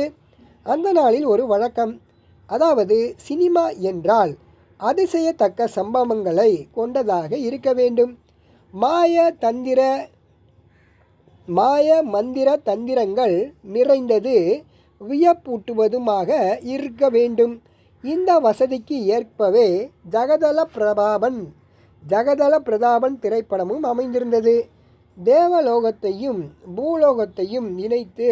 அந்த நாளில் ஒரு வழக்கம், அதாவது சினிமா என்றால் அதிசயத்தக்க சம்பவங்களை கொண்டதாக இருக்க வேண்டும். மாய மந்திர தந்திரங்கள் நிறைந்தது, வியப்பூட்டுவதுமாக இருக்க வேண்டும். இந்த வசதிக்கு ஏற்பவே ஜெகதல பிரதாபன் திரைப்படமும் அமைந்திருந்தது. தேவலோகத்தையும் பூலோகத்தையும் இணைத்து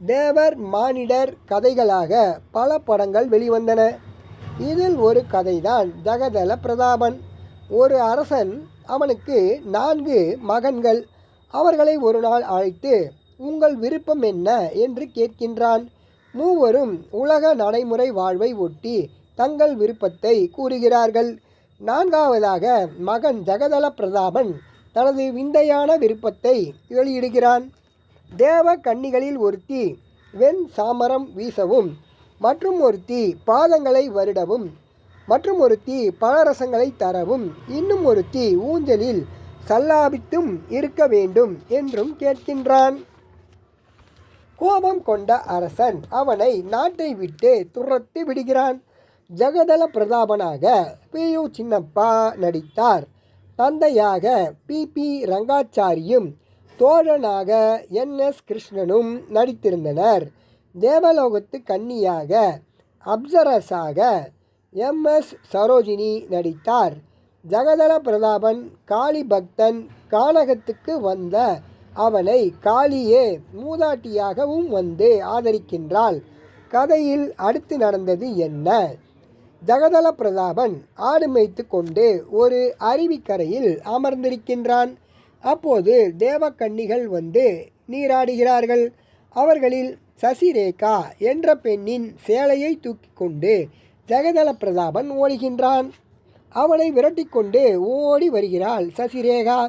தேவர் மானிடர் கதைகளாக பல படங்கள் வெளிவந்தன. இதில் ஒரு கதைதான் ஜகதல பிரதாபன். ஒரு அரசன், அவனுக்கு 4 மகன்கள். அவர்களை ஒரு நாள் அழைத்து, உங்கள் விருப்பம் என்ன என்று கேட்கின்றான். மூவரும் உலக நடைமுறை வாழ்வை ஒட்டி தங்கள் விருப்பத்தை கூறுகிறார்கள். 4வதாக மகன் ஜகதல பிரதாபன் தனது விந்தையான விருப்பத்தை வெளியிடுகிறான். தேவ கன்னிகளில் ஒருத்தி வெண் சாமரம் வீசவும், மற்றும் ஒருத்தி பாதங்களை வருடவும், மற்றும் ஒருத்தி பழரசங்களை தரவும், இன்னும் ஒருத்தி ஊஞ்சலில் சல்லாபித்தும் இருக்க வேண்டும் என்றும் கேட்கின்றான். கோபம் கொண்ட அரசன் அவனை நாட்டை விட்டு துரத்தி விடுகிறான். ஜகதல பிரதாபனாக பி.யு. சின்னப்பா நடித்தார். தந்தையாக பி.பி. ரங்காச்சாரியும் தோழனாக என்.எஸ். கிருஷ்ணனும் நடித்திருந்தனர். தேவலோகத்து கன்னியாக அப்சரஸாக எம்.எஸ். சரோஜினி நடித்தார். ஜகதல பிரதாபன் காளி பக்தன். கானகத்துக்கு வந்த அவனை காளியே மூதாட்டியாகவும் வந்து ஆதரிக்கின்றாள். கதையில் அடுத்து நடந்தது என்ன? ஜகதல பிரதாபன் ஆடு மேய்த்து கொண்டு ஒரு அருவிக்கரையில் அமர்ந்திருக்கின்றான். அப்போது தேவக்கன்னிகள் வந்து நீராடுகிறார்கள். அவர்களில் சசிரேகா என்ற பெண்ணின் சேலையை தூக்கி கொண்டு ஜகதல பிரதாபன் ஓடுகின்றான். அவனை விரட்டி கொண்டு ஓடி வருகிறாள் சசிரேகா.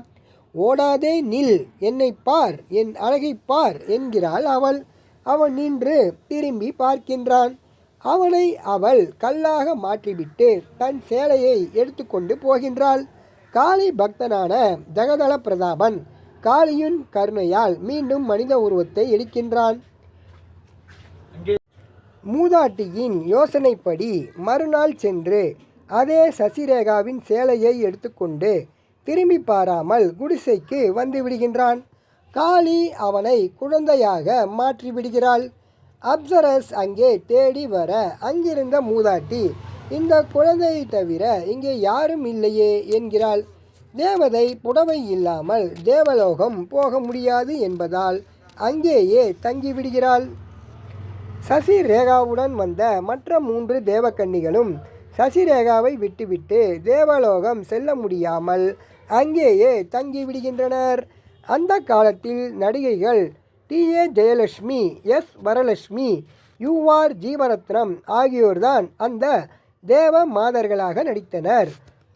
ஓடாதே, நில், என்னை பார், என் அழகை பார் என்கிறாள் அவள். அவன் நின்று திரும்பி பார்க்கின்றான். அவனை அவள் கல்லாக மாற்றிவிட்டு தன் சேலையை எடுத்துக்கொண்டு போகின்றாள். காளி பக்தனான ஜகதல பிரதாபன் காளியின் கருணையால் மீண்டும் மனித உருவத்தை எடுக்கின்றான். மூதாட்டியின் யோசனைப்படி மறுநாள் சென்று அதே சசிரேகாவின் சேலையை எடுத்துக்கொண்டு திரும்பி பாராமல் குடிசைக்கு வந்து விடுகின்றான். காளி அவனை குழந்தையாக மாற்றி விடுகிறாள். அப்சரஸ் அங்கே தேடி வர அங்கிருந்த மூதாட்டி, இந்த குழந்தையை தவிர இங்கே யாரும் இல்லையே என்கிறாள். தேவதை புடவை இல்லாமல் தேவலோகம் போக முடியாது என்பதால் அங்கேயே தங்கிவிடுகிறாள். சசிரேகாவுடன் வந்த மற்ற 3 தேவக்கன்னிகளும் சசிரேகாவை விட்டுவிட்டு தேவலோகம் செல்ல முடியாமல் அங்கேயே தங்கிவிடுகின்றனர். அந்த காலத்தில் நடிகைகள் டி.ஏ. ஜெயலட்சுமி, எஸ். வரலட்சுமி, யு.ஆர். ஜீவரத்னம் ஆகியோர்தான் அந்த தேவ மாதர்களாக நடித்தனர்.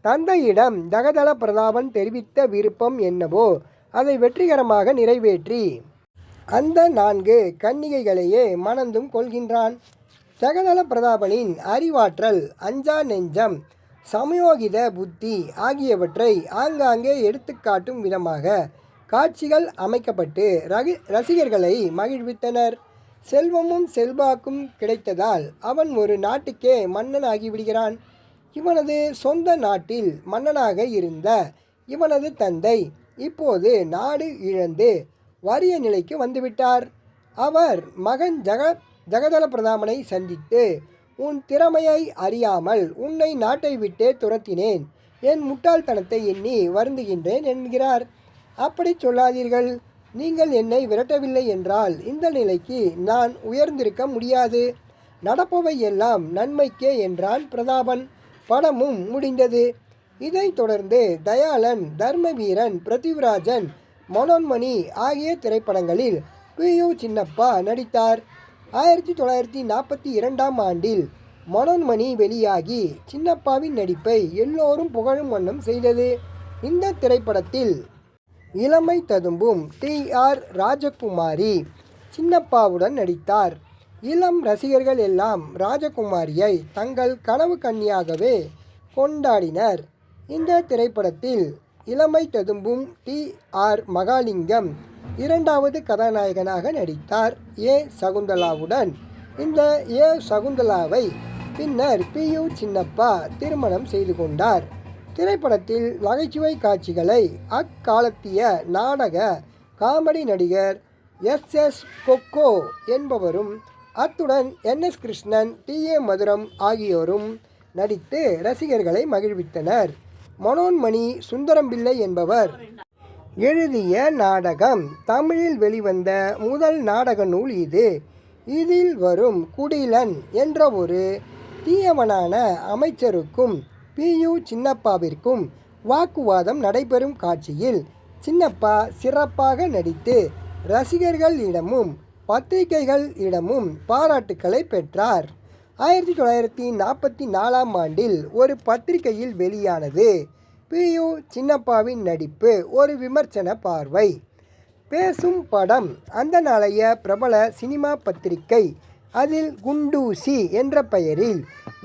தந்தையிடம் ஜகதல பிரதாபன் தெரிவித்த விருப்பம் என்னவோ அதை வெற்றிகரமாக நிறைவேற்றி அந்த 4 கன்னிகைகளையே மணந்தும் கொள்கின்றான். ஜகதல பிரதாபனின் அறிவாற்றல், அஞ்சா நெஞ்சம், சமயோகித புத்தி ஆகியவற்றை ஆங்காங்கே எடுத்துக்காட்டும் விதமாக காட்சிகள் அமைக்கப்பட்டு ரசிகர்களை மகிழ்வித்தனர். செல்வமும் செல்வாக்கும் கிடைத்ததால் அவன் ஒரு நாட்டுக்கே மன்னன் ஆகிவிடுகிறான். இவனது சொந்த நாட்டில் மன்னனாக இருந்த இவனது தந்தை இப்போது நாடு இழந்து வறிய நிலைக்கு வந்துவிட்டார். அவர் மகன் ஜகதல பிரதாபனை சந்தித்து, உன் திறமையை அறியாமல் உன்னை நாட்டை விட்டே துரத்தினேன், என் முட்டாள்தனத்தை எண்ணி வருந்துகின்றேன் என்கிறார். அப்படி சொல்லாதீர்கள், நீங்கள் என்னை விரட்டவில்லை என்றால் இந்த நிலைக்கு நான் உயர்ந்திருக்க முடியாது. நடப்பவை எல்லாம் நன்மைக்கே என்றான் பிரதாபன். படமும் முடிந்தது. இதைத் தொடர்ந்து தயாளன், தர்மவீரன், பிருத்திவிராஜன், மனோன்மணி ஆகிய திரைப்படங்களில் பி.யு. சின்னப்பா நடித்தார். 1942ஆம் ஆண்டில் மனோன்மணி வெளியாகி சின்னப்பாவின் நடிப்பை எல்லோரும் புகழும் வண்ணம் செய்தது. இந்த திரைப்படத்தில் இளமை ததும்பும் டி.ஆர். ராஜகுமாரி சின்னப்பாவுடன் நடித்தார். இளம் ரசிகர்கள் எல்லாம் ராஜகுமாரியை தங்கள் கனவு கன்னியாகவே கொண்டாடினர். இந்த திரைப்படத்தில் இளமை ததும்பும் டி.ஆர். மகாலிங்கம் 2வது கதாநாயகனாக நடித்தார் ஏ. சகுந்தலாவுடன். இந்த ஏ. சகுந்தலாவை பின்னர் பி.யு. சின்னப்பா திருமணம் செய்து கொண்டார். திரைப்படத்தில் நகைச்சுவை காட்சிகளை அக்காலத்திய நாடக காமெடி நடிகர் எஸ்.எஸ். கொக்கோ என்பவரும் அத்துடன் என்.எஸ். கிருஷ்ணன், டி.ஏ. மதுரம் ஆகியோரும் நடித்து ரசிகர்களை மகிழ்வித்தனர். மனோன்மணி சுந்தரம்பிள்ளை என்பவர் எழுதிய நாடகம். தமிழில் வெளிவந்த முதல் நாடக நூல் இது. இதில் வரும் குடிலன் என்ற ஒரு தீயவனான அமைச்சருக்கும் பி.யு. சின்னப்பாவிற்கும் வாக்குவாதம் நடைபெறும் காட்சியில் சின்னப்பா சிறப்பாக நடித்து ரசிகர்களிடமும் பத்திரிகைகளிடமும் பாராட்டுக்களை பெற்றார். 1944ஆம் ஆண்டில் ஒரு பத்திரிகையில் வெளியானது பி.யு. சின்னப்பாவின் நடிப்பு ஒரு விமர்சன பார்வை. பேசும் படம் அந்த நாளைய பிரபல சினிமா பத்திரிகை. அதில் குண்டூசி என்ற பெயரில்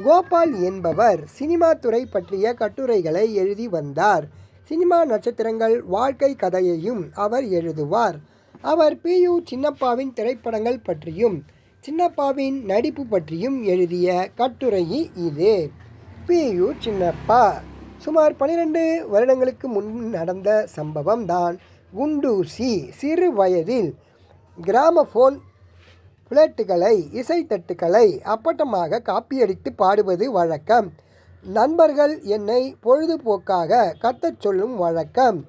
கோபால் என்பவர் சினிமா துறை பற்றிய கட்டுரைகளை எழுதி வந்தார். சினிமா நட்சத்திரங்கள் வாழ்க்கை கதையையும் அவர் எழுதுவார். அவர் பி.யு. சின்னப்பாவின் திரைப்படங்கள் பற்றியும் சின்னப்பாவின் நடிப்பு பற்றியும் எழுதிய கட்டுரை இது. பி.யு. சின்னப்பா சுமார் 12 வருடங்களுக்கு முன் நடந்த சம்பவம் தான் குண்டூசி. சிறு வயதில் கிராமபோன் பிளேட்டுகளை இசைத்தட்டுகளை அப்பட்டமாக காப்பியடித்து பாடுவது வழக்கம். நண்பர்கள் என்னை பொழுதுபோக்காக கத்தச் சொல்லும் வழக்கம்.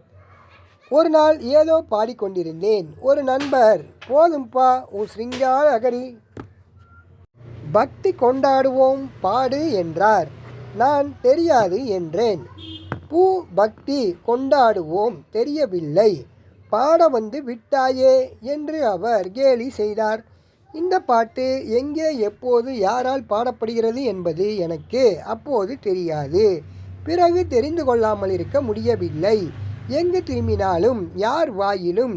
ஒரு நாள் ஏதோ பாடிக்கொண்டிருந்தேன். ஒரு நண்பர், போதும்பா உன் ஸ்ருங்கார அகரி, பக்தி கொண்டாடுவோம் பாடு என்றார். நான் தெரியாது என்றேன். பூ பக்தி கொண்டாடுவோம் தெரியவில்லை, பாட வந்து விட்டாயே என்று அவர் கேலி செய்தார். இந்த பாட்டு எங்கே எப்போது யாரால் பாடப்படுகிறது என்பது எனக்கு அப்போது தெரியாது. பிறகு தெரிந்து கொள்ளாமல் இருக்க முடியவில்லை. எங்கு திரும்பினாலும் யார் வாயிலும்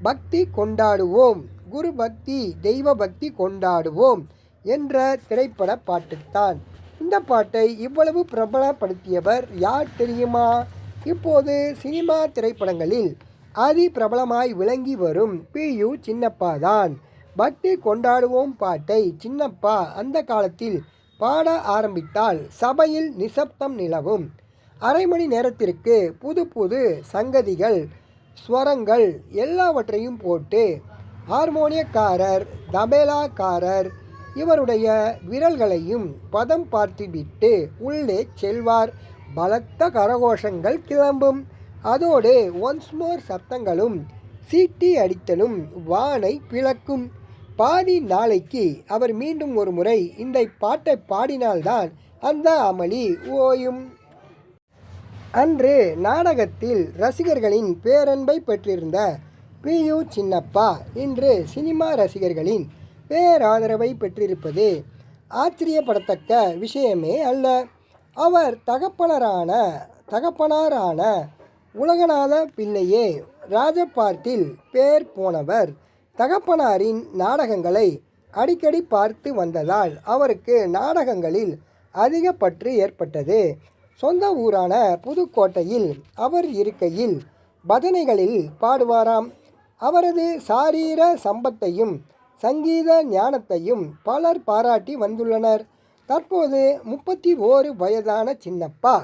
பக்தி கொண்டாடுவோம், குரு பக்தி தெய்வ பக்தி கொண்டாடுவோம் என்ற திரைப்பட பாட்டுத்தான். இந்த பாட்டை இவ்வளவு பிரபலப்படுத்தியவர் யார் தெரியுமா? இப்போது சினிமா திரைப்படங்களில் அதி பிரபலமாய் விளங்கி வரும் பி.யு. சின்னப்பா தான். பக்தி கொண்டாடுவோம் பாட்டை சின்னப்பா அந்த காலத்தில் பாட ஆரம்பித்தால் சபையில் நிசப்தம் நிலவும். அரை மணி நேரத்திற்கு புது புது சங்கதிகள், ஸ்வரங்கள் எல்லாவற்றையும் போட்டு ஹார்மோனியக்காரர், தபேலாக்காரர் இவருடைய விரல்களையும் பதம் பார்த்துவிட்டு உள்ளே செல்வார். பலத்த கரகோஷங்கள் கிளம்பும். அதோடு ஒன்ஸ் மோர் சத்தங்களும் சீட்டி அடித்தலும் வானை பிளக்கும். பாதி நாளைக்கு அவர் மீண்டும் ஒரு முறை இந்த பாட்டை பாடினால்தான் அந்த அமளி ஓயும். அன்று நாடகத்தில் ரசிகர்களின் பேரன்பை பெற்றிருந்த பி.யு. சின்னப்பா இன்று சினிமா ரசிகர்களின் பேராதரவை பெற்றிருப்பது ஆச்சரியப்படத்தக்க விஷயமே அல்ல. அவர் தகப்பனாரான உலகநாத பிள்ளையே ராஜபாட்டில் பேர் போனவர். தகப்பனாரின் நாடகங்களை அடிக்கடி பார்த்து வந்ததால் அவருக்கு நாடகங்களில் அதிக பற்று ஏற்பட்டது. சொந்த ஊரான புதுக்கோட்டையில் அவர் இருக்கையில் பஜனைகளில் பாடுவாராம். அவரது சாரீர சம்பத்தையும் சங்கீத ஞானத்தையும் பலர் பாராட்டி வந்துள்ளனர். தற்போது 31 வயதான சின்னப்பா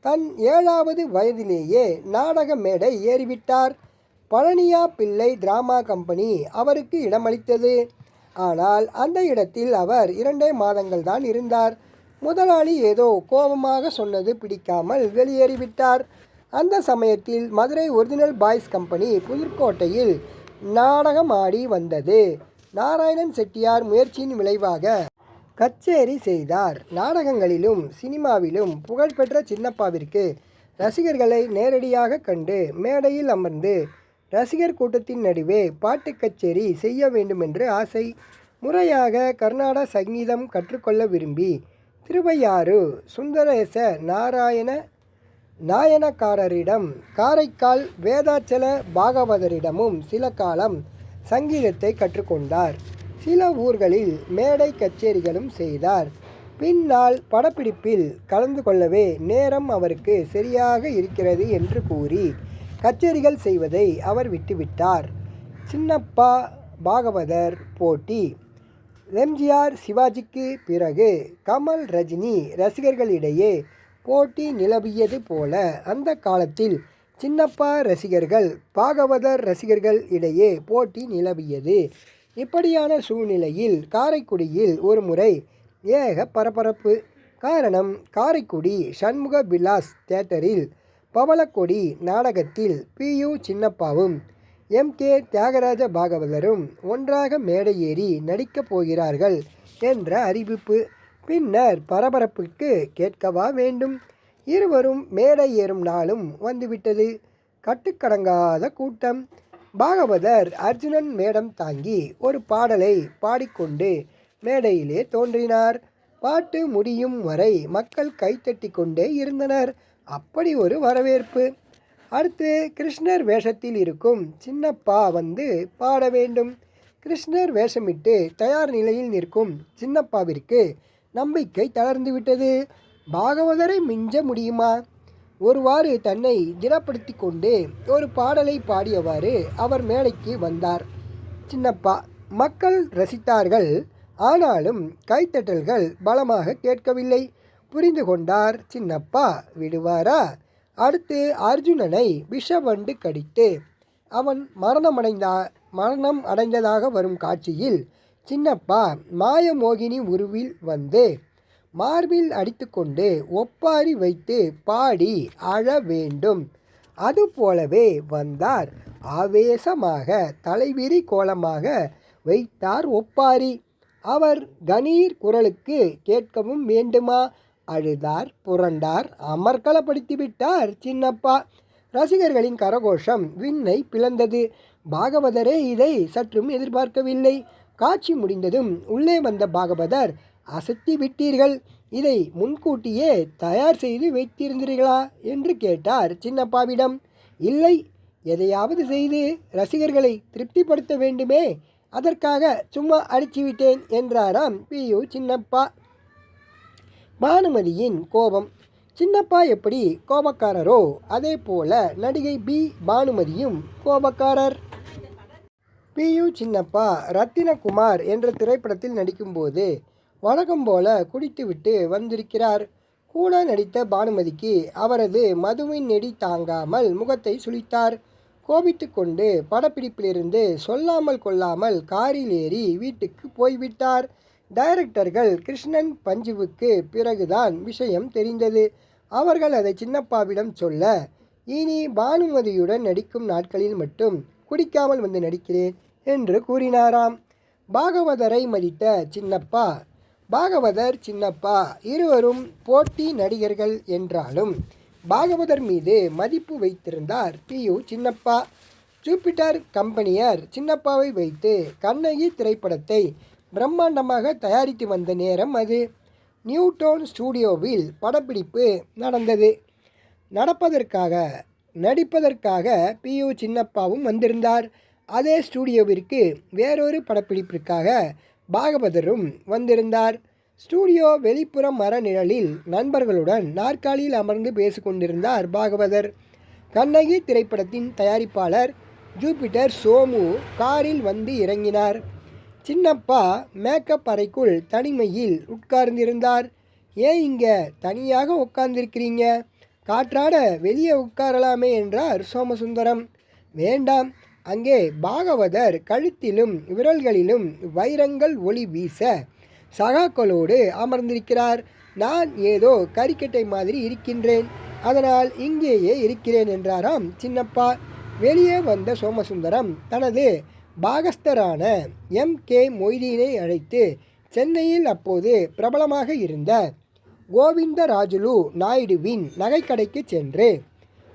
தன் 7வது வயதிலேயே நாடக மேடை ஏறிவிட்டார். பழனியா பிள்ளை டிராமா கம்பெனி அவருக்கு இடமளித்தது. ஆனால் அந்த இடத்தில் அவர் 2 மாதங்கள் தான் இருந்தார். முதலாளி ஏதோ கோபமாக சொன்னது பிடிக்காமல் வெளியேறிவிட்டார். அந்த சமயத்தில் மதுரை ஒரிஜினல் பாய்ஸ் கம்பெனி புதுக்கோட்டையில் நாடகம் ஆடி வந்தது. நாராயணன் செட்டியார் முயற்சியின் விளைவாக கச்சேரி செய்தார். நாடகங்களிலும் சினிமாவிலும் புகழ்பெற்ற சின்னப்பாவிற்கு ரசிகர்களை நேரடியாக கண்டு மேடையில் அமர்ந்து ரசிகர் கூட்டத்தின் நடுவே பாட்டு கச்சேரி செய்ய வேண்டுமென்று ஆசை. முறையாக கர்நாடக சங்கீதம் கற்றுக்கொள்ள விரும்பி திருவையாறு சுந்தரேச நாயனக்காரரிடம், காரைக்கால் வேதாச்சல பாகவதரிடமும் சில காலம் சங்கீதத்தை கற்றுக்கொண்டார். சில ஊர்களில் மேடை கச்சேரிகளும் செய்தார். பின்னால் படப்பிடிப்பில் கலந்து கொள்ளவே நேரம் அவருக்கு சரியாக இருக்கிறது என்று கூறி கச்சேரிகள் செய்வதை அவர் விட்டுவிட்டார். சின்னப்பா பாகவதர் போட்டி. எம்.ஜி.ஆர். சிவாஜிக்கு பிறகு கமல், ரஜினி ரசிகர்களிடையே போட்டி நிலவியது போல அந்த காலத்தில் சின்னப்பா ரசிகர்கள் பாகவதர் ரசிகர்கள் இடையே போட்டி நிலவியது. இப்படியான சூழ்நிலையில் காரைக்குடியில் ஒரு முறை ஏக பரபரப்பு. காரணம், காரைக்குடி சண்முக விலாஸ் தியேட்டரில் பவளக்கொடி நாடகத்தில் பி.யு. சின்னப்பாவும் எம்.கே. தியாகராஜ பாகவதரும் ஒன்றாக மேடை ஏறி நடிக்கப் போகிறார்கள் என்ற அறிவிப்பு. பின்னர் பரபரப்புக்கு கேட்கவா வேண்டும், இருவரும் மேடை ஏறும் நாளும் வந்துவிட்டது. கட்டுக்கடங்காத கூட்டம். பாகவதர் அர்ஜுனன் மேடம் தாங்கி ஒரு பாடலை பாடிக்கொண்டு மேடையிலே தோன்றினார். பாட்டு முடியும் வரை மக்கள் கைத்தட்டி கொண்டே இருந்தனர். அப்படி ஒரு வரவேற்பு. அடுத்து கிருஷ்ணர் வேஷத்தில் இருக்கும் சின்னப்பா வந்து பாட வேண்டும். கிருஷ்ணர் வேஷமிட்டு தயார் நிலையில் நிற்கும் சின்னப்பாவிற்கு நம்பிக்கை தளர்ந்துவிட்டது. பாகவதரை மிஞ்ச முடியுமா? ஒருவாறு தன்னை திடப்படுத்தி கொண்டு ஒரு பாடலை பாடியவாறு அவர் மேடைக்கு வந்தார் சின்னப்பா. மக்கள் ரசித்தார்கள். ஆனாலும் கைத்தட்டல்கள் பலமாக கேட்கவில்லை. புரிந்து கொண்டார் சின்னப்பா. விடுவாரா? அடுத்து அர்ஜுனனை விஷவண்டு கடித்து அவன் மரணம் அடைந்ததாக வரும் காட்சியில் சின்னப்பா மாயமோகினி உருவில் வந்து மார்பில் அடித்துக்கொண்டு ஒப்பாரி வைத்து பாடி அழ வேண்டும். அதுபோலவே வந்தார். ஆவேசமாக தலைவிரி கோலமாக வைத்தார் ஒப்பாரி. அவர் கணீர் குரலுக்கு கேட்கவும் வேண்டுமா? அழுதார், புரண்டார், அமர்க்களப்படுத்திவிட்டார் சின்னப்பா. ரசிகர்களின் கரகோஷம் விண்ணை பிளந்தது. பாகவதரே இதை சற்றும் எதிர்பார்க்கவில்லை. காட்சி முடிந்ததும் உள்ளே வந்த பாகவதர், அசத்தி விட்டீர்கள், இதை முன்கூட்டியே தயார் செய்து வைத்திருந்தீர்களா என்று கேட்டார் சின்னப்பாவிடம். இல்லை, எதையாவது செய்து ரசிகர்களை திருப்திப்படுத்த வேண்டுமே, அதற்காக சும்மா அடிச்சுவிட்டேன் என்றாராம் பி.யு. சின்னப்பா. பானுமதியின் கோபம். சின்னப்பா எப்படி கோபக்காரரோ அதே போல நடிகை பானுமதியும் கோபக்காரர். பி.யு. சின்னப்பா ரத்தினகுமார் என்ற திரைப்படத்தில் நடிக்கும்போது வழக்கம் போல குடித்துவிட்டு வந்திருக்கிறார். கூட நடித்த பானுமதிக்கு அவரது மதுவின் நெடி தாங்காமல் முகத்தை சுளித்தார். கோபித்து கொண்டு படப்பிடிப்பிலிருந்து சொல்லாமல் கொள்ளாமல் காரில் ஏறி வீட்டுக்கு போய்விட்டார். டைரக்டர்கள் கிருஷ்ணன் பஞ்சுவுக்கு பிறகுதான் விஷயம் தெரிந்தது. அவர்கள் அதை சின்னப்பாவிடம் சொல்ல, இனி பானுமதியுடன் நடிக்கும் நாட்களில் மட்டும் குடிக்காமல் வந்து நடிக்கிறேன் என்று கூறினாராம். பாகவதரை மதித்த சின்னப்பா, பாகவதர், சின்னப்பா இருவரும் போட்டி நடிகர்கள் என்றாலும் பாகவதர் மீது மதிப்பு வைத்திருந்தார் பி.யு. சின்னப்பா. ஜூபிட்டர் கம்பெனியர் சின்னப்பாவை வைத்து கண்ணகி திரைப்படத்தை பிரம்மாண்டமாக தயாரித்து வந்த நேரம் அது. நியூடவுன் ஸ்டூடியோவில் படப்பிடிப்பு நடந்தது. நடிப்பதற்காக பி.யு. சின்னப்பாவும் வந்திருந்தார். அதே ஸ்டூடியோவிற்கு வேறொரு படப்பிடிப்பிற்காக பாகவதரும் வந்திருந்தார். ஸ்டூடியோ வெளிப்புற மர நிழலில் நண்பர்களுடன் நாற்காலியில் அமர்ந்து பேசிக்கொண்டிருந்தார் பாகவதர். கண்ணகி திரைப்படத்தின் தயாரிப்பாளர் ஜூபிட்டர் சோமு காரில் வந்து இறங்கினார். சின்னப்பா மேக்கப் அறைக்குள் தனிமையில் உட்கார்ந்திருந்தார். ஏன் இங்கே தனியாக உட்கார்ந்திருக்கிறீங்க? காற்றாட வெளியே உட்காரலாமே என்றார் சோமசுந்தரம். வேண்டாம், அங்கே பாகவதர் கழுத்திலும் விரல்களிலும் வைரங்கள் ஒளி வீச சகாக்களோடு அமர்ந்திருக்கிறார். நான் ஏதோ கறிக்கட்டை மாதிரி இருக்கின்றேன், அதனால் இங்கேயே இருக்கிறேன் என்றாராம் சின்னப்பா. வெளியே வந்த சோமசுந்தரம் தனது பாகஸ்தரான எம்.கே. மொய்தீனை அழைத்து சென்னையில் அப்போது பிரபலமாக இருந்த கோவிந்தராஜுலு நாயுடுவின் நகைக்கடைக்கு சென்று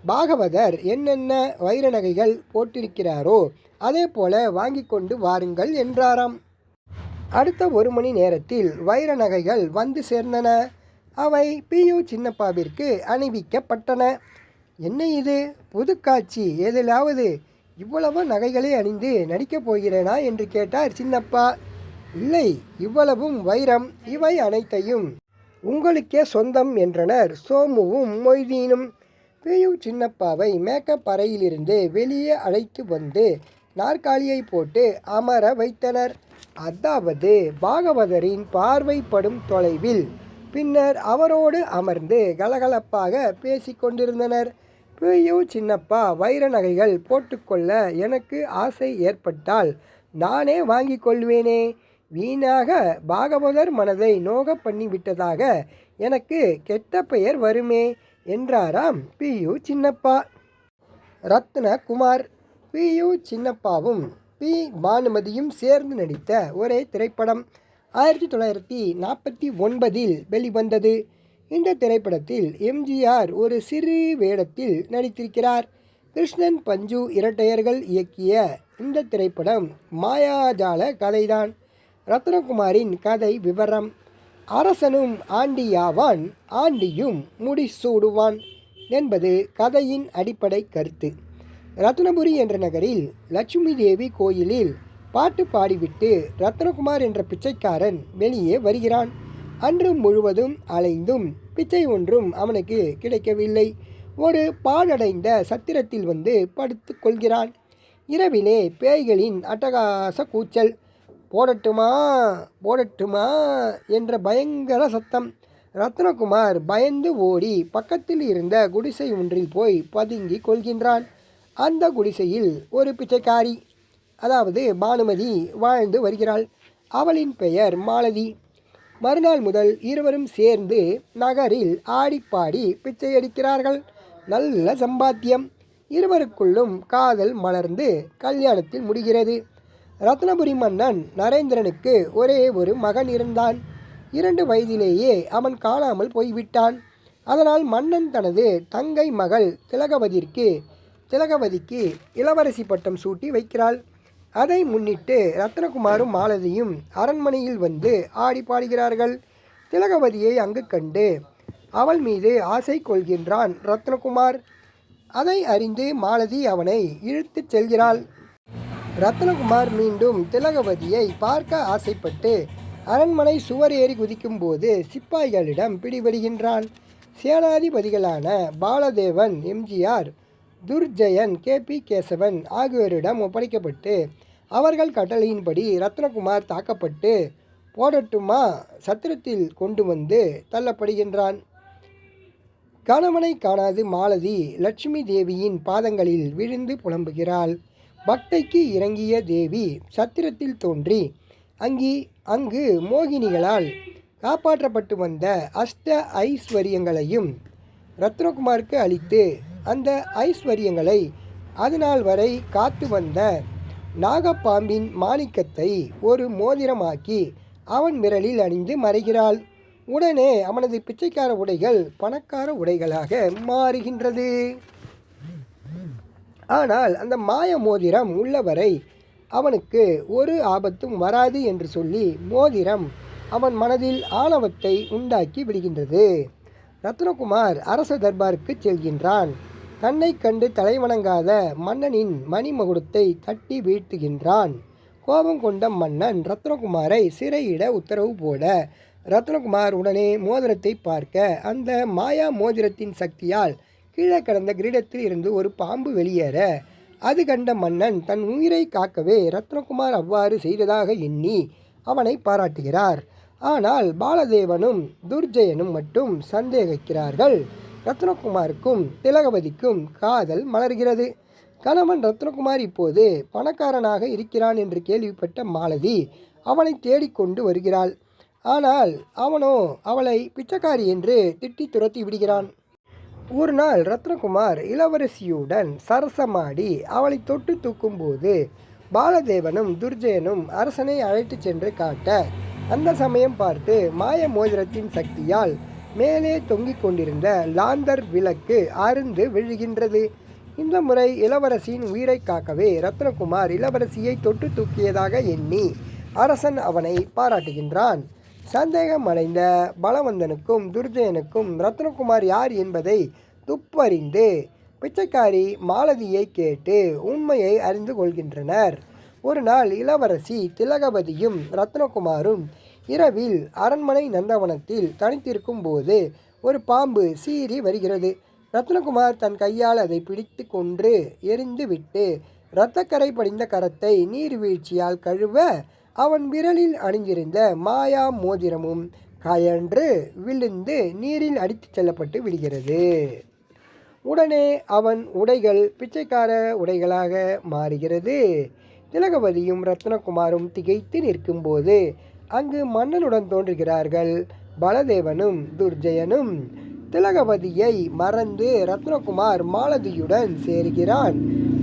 பாகவதர் என்னென்ன வைர நகைகள் போட்டிருக்கிறாரோ அதே போல வாங்கி கொண்டு வாருங்கள் என்றாராம். அடுத்த 1 மணி நேரத்தில் வைர நகைகள் வந்து சேர்ந்தன. அவை பி.யு. சின்னப்பாவிற்கு அணிவிக்கப்பட்டன. என்ன இது புது காட்சி? எதிலாவது இவ்வளவு நகைகளை அணிந்து நடிக்கப் போகிறேனா என்று கேட்டார் சின்னப்பா. இல்லை, இவ்வளவும் வைரம், இவை அனைத்தையும் உங்களுக்கே சொந்தம் என்றனர் சோமுவும் மொய்தீனும். பி.யு. சின்னப்பாவை மேக்கப் அறையிலிருந்து வெளியே அழைத்து வந்து நாற்காலியை போட்டு அமர வைத்தனர். அதாவது பாகவதரின் பார்வைப்படும் தொலைவில். பின்னர் அவரோடு அமர்ந்து கலகலப்பாக பேசிக்கொண்டிருந்தனர். பி.யு. சின்னப்பா, வைர நகைகள் போட்டுக்கொள்ள எனக்கு ஆசை ஏற்பட்டால் நானே வாங்கி கொள்வேனே. வீணாக பாகவதர் மனதை நோக பண்ணிவிட்டதாக எனக்கு கெட்ட பெயர் வருமே என்றாராம் பி.யு. சின்னப்பா. ரத்னகுமார். பி.யு. சின்னப்பாவும் பி. பானுமதியும் சேர்ந்து நடித்த ஒரே திரைப்படம் 1949 வெளிவந்தது. இந்த திரைப்படத்தில் எம்.ஜி.ஆர். ஒரு சிறு வேடத்தில் நடித்திருக்கிறார். கிருஷ்ணன் பஞ்சு இரட்டையர்கள் இயக்கிய இந்த திரைப்படம் மாயாஜால கதைதான். ரத்னகுமாரின் கதை விவரம்: அரசனும் ஆண்டியாவான், ஆண்டியும் முடிசூடுவான் என்பது கதையின் அடிப்படை கருத்து. ரத்னபுரி என்ற நகரில் லட்சுமி தேவி கோயிலில் பாட்டு பாடிவிட்டு ரத்னகுமார் என்ற பிச்சைக்காரன் வெளியே வருகிறான். அன்று முழுவதும் அலைந்தும் பிச்சை ஒன்றும் அவனுக்கு கிடைக்கவில்லை. ஒரு பாழடைந்த சத்திரத்தில் வந்து படுத்து கொள்கிறான். இரவிலே பேய்களின் அட்டகாச கூச்சல். போடட்டுமா போடட்டுமா என்ற பயங்கர சத்தம். ரத்னகுமார் பயந்து ஓடி பக்கத்தில் இருந்த குடிசை ஒன்றில் போய் பதுங்கி கொள்கின்றான். அந்த குடிசையில் ஒரு பிச்சைக்காரி, அதாவது பானுமதி வாழ்ந்து வருகிறாள். அவளின் பெயர் மாலதி. மறுநாள் முதல் இருவரும் சேர்ந்து நகரில் ஆடிப்பாடி பிச்சை அடிக்கிறார்கள். நல்ல சம்பாத்தியம். இருவருக்குள்ளும் காதல் மலர்ந்து கல்யாணத்தில் முடிகிறது. ரத்னபுரி மன்னன் நரேந்திரனுக்கு ஒரே ஒரு மகன் இருந்தான். 2 வயதிலேயே அவன் காணாமல் போய்விட்டான். அதனால் மன்னன் தனது தங்கை மகள் திலகவதிக்கு இளவரசி பட்டம் சூட்டி வைக்கிறாள். அதை முன்னிட்டு ரத்னகுமாரும் மாலதியும் அரண்மனையில் வந்து ஆடி பாடுகிறார்கள். திலகவதியை அங்கு கண்டு அவள் மீது ஆசை கொள்கின்றான் ரத்னகுமார். அதை அறிந்து மாலதி அவனை இழுத்துச் செல்கிறாள். ரத்னகுமார் மீண்டும் திலகவதியை பார்க்க ஆசைப்பட்டு அரண்மனை சுவர் ஏறி குதிக்கும்போது சிப்பாய்களிடம் பிடிபடுகின்றான். சேனாதிபதிகளான பாலதேவன், எம்.ஜி.ஆர்., துர்ஜயன், கே.பி. கேசவன் ஆகியோரிடம் ஒப்படைக்கப்பட்டு அவர்கள் கட்டளையின்படி ரத்னகுமார் தாக்கப்பட்டு போடட்டுமா சத்திரத்தில் கொண்டு வந்து தள்ளப்படுகின்றான். கணவனை காணாது மாலதி லட்சுமி தேவியின் பாதங்களில் விழுந்து புலம்புகிறாள். பக்தைக்கு இறங்கிய தேவி சத்திரத்தில் தோன்றி அங்கு மோகினிகளால் காப்பாற்றப்பட்டு வந்த அஷ்ட ஐஸ்வர்யங்களையும் ரத்னகுமாருக்கு அளித்து அந்த ஐஸ்வர்யங்களை அதுநாள் வரை காத்து வந்த நாகப்பாம்பின் மாணிக்கத்தை ஒரு மோதிரமாக்கி அவன் விரலில் அணிந்து மறைகிறாள். உடனே அவனது பிச்சைக்கார உடைகள் பணக்கார உடைகளாக மாறுகின்றது. ஆனால் அந்த மாய மோதிரம் உள்ளவரை அவனுக்கு ஒரு ஆபத்தும் வராது என்று சொல்லி மோதிரம் அவன் மனதில் ஆணவத்தை உண்டாக்கி விடுகின்றது. ரத்னகுமார் அரச தர்பாருக்கு செல்கின்றான். தன்னை கண்டு தலைவணங்காத மன்னனின் மணிமகுடத்தை தட்டி வீழ்த்துகின்றான். கோபம் கொண்ட மன்னன் ரத்னகுமாரை சிறையிட உத்தரவு போட ரத்னகுமார் உடனே மோதிரத்தை பார்க்க அந்த மாயா மோதிரத்தின் சக்தியால் கீழே கடந்த கிரீடத்தில் இருந்து ஒரு பாம்பு வெளியேற அது கண்ட மன்னன் தன் உயிரை காக்கவே ரத்னகுமார் அவ்வாறு செய்ததாக எண்ணி அவனை பாராட்டுகிறார். ஆனால் பாலதேவனும் துர்ஜயனும் மட்டும் சந்தேகிக்கிறார்கள். ரத்னகுமாருக்கும் திலகவதிக்கும் காதல் மலர்கிறது. கணவன் ரத்னகுமார் இப்போது பணக்காரனாக இருக்கிறான் என்று கேள்விப்பட்ட மாலதி அவனை தேடிக்கொண்டு வருகிறாள். ஆனால் அவனோ அவளை பிச்சைக்காரி என்று திட்டி துரத்தி விடுகிறான். ஒரு நாள் ரத்னகுமார் இளவரசியுடன் சரசமாடி அவளை தொட்டு தூக்கும்போது பாலதேவனும் துர்ஜயனும் அரசனை அழைத்து சென்று காட்ட அந்த சமயம் பார்த்து மாய மோதிரத்தின் சக்தியால் மேலே தொங்கிக் கொண்டிருந்த லாந்தர் விளக்கு அருந்து விழுகின்றது. இந்த முறை இளவரசியின் உயிரை காக்கவே ரத்னகுமார் இளவரசியை தொட்டு தூக்கியதாக எண்ணி அரசன் அவனை பாராட்டுகின்றான். சந்தேகம் அடைந்த பலவந்தனுக்கும் துர்ஜயனுக்கும் ரத்னகுமார் யார் என்பதை துப்பறிந்து பிச்சைக்காரி மாலதியை கேட்டு உண்மையை அறிந்து கொள்கின்றனர். ஒரு நாள் இளவரசி திலகவதியும் ரத்னகுமாரும் இரவில் அரண்மனை நந்தவனத்தில் தனித்திருக்கும் போது ஒரு பாம்பு சீறி வருகிறது. ரத்னகுமார் தன் கையால் அதை பிடித்து கொன்று எரிந்து விட்டு இரத்தக்கரை படிந்த கரத்தை நீர்வீழ்ச்சியால் கழுவ அவன் விரலில் அணிந்திருந்த மாயா மோதிரமும் கயன்று விழுந்து நீரில் அடித்துச் செல்லப்பட்டு விடுகிறது. உடனே அவன் உடைகள் பிச்சைக்கார உடைகளாக மாறுகிறது. திலகவதியும் ரத்னகுமாரும் திகைத்து நிற்கும்போது அங்கு மன்னனுடன் தோன்றுகிறார்கள் பலதேவனும் துர்ஜயனும். திலகவதியை மறந்து ரத்னகுமார் மாலதியுடன் சேர்கிறான்.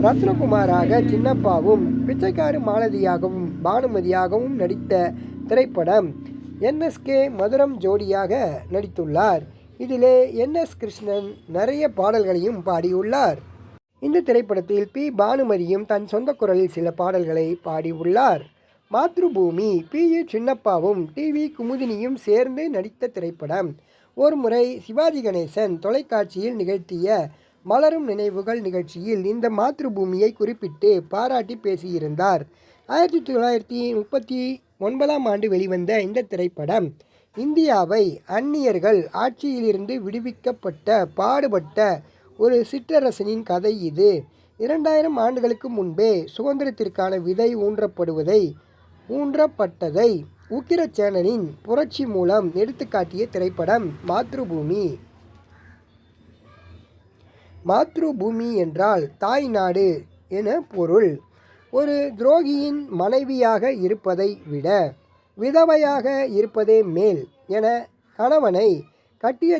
ரத்னகுமாராக சின்னப்பாவும் பிச்சைக்காரு மாலதியாகவும் பானுமதியாகவும் நடித்த திரைப்படம். NSK மதுரம் ஜோடியாக நடித்துள்ளார். இதிலே NS கிருஷ்ணன் நிறைய பாடல்களையும் பாடியுள்ளார். இந்த திரைப்படத்தில் P பானுமதியும் தன் சொந்த குரலில் சில பாடல்களை பாடியுள்ளார். மாத்ருபூமி PU சின்னப்பாவும் TV குமுதினியும் சேர்ந்து நடித்த திரைப்படம். ஒருமுறை சிவாஜி கணேசன் தொலைக்காட்சியில் நிகழ்த்திய மலரும் நினைவுகள் நிகழ்ச்சியில் இந்த மாத்ருபூமியை குறிப்பிட்டு பாராட்டி பேசியிருந்தார். 1939ஆம் ஆண்டு வெளிவந்த இந்த திரைப்படம் இந்தியாவை அந்நியர்கள் ஆட்சியிலிருந்து விடுவிக்கப்பட்ட பாடுபட்ட ஒரு சிற்றரசனின் கதை. இது 2000 ஆண்டுகளுக்கு முன்பே சுதந்திரத்திற்கான விதை ஊன்றப்பட்டதை உக்கிரசேனனின் புரட்சி மூலம் எடுத்துக்காட்டிய திரைப்படம் மாத்ருபூமி. மாத்ருபூமி என்றால் தாய் நாடு என பொருள். ஒரு துரோகியின் மனைவியாக இருப்பதை விட விதவையாக இருப்பதே மேல் என கணவன் கட்டிய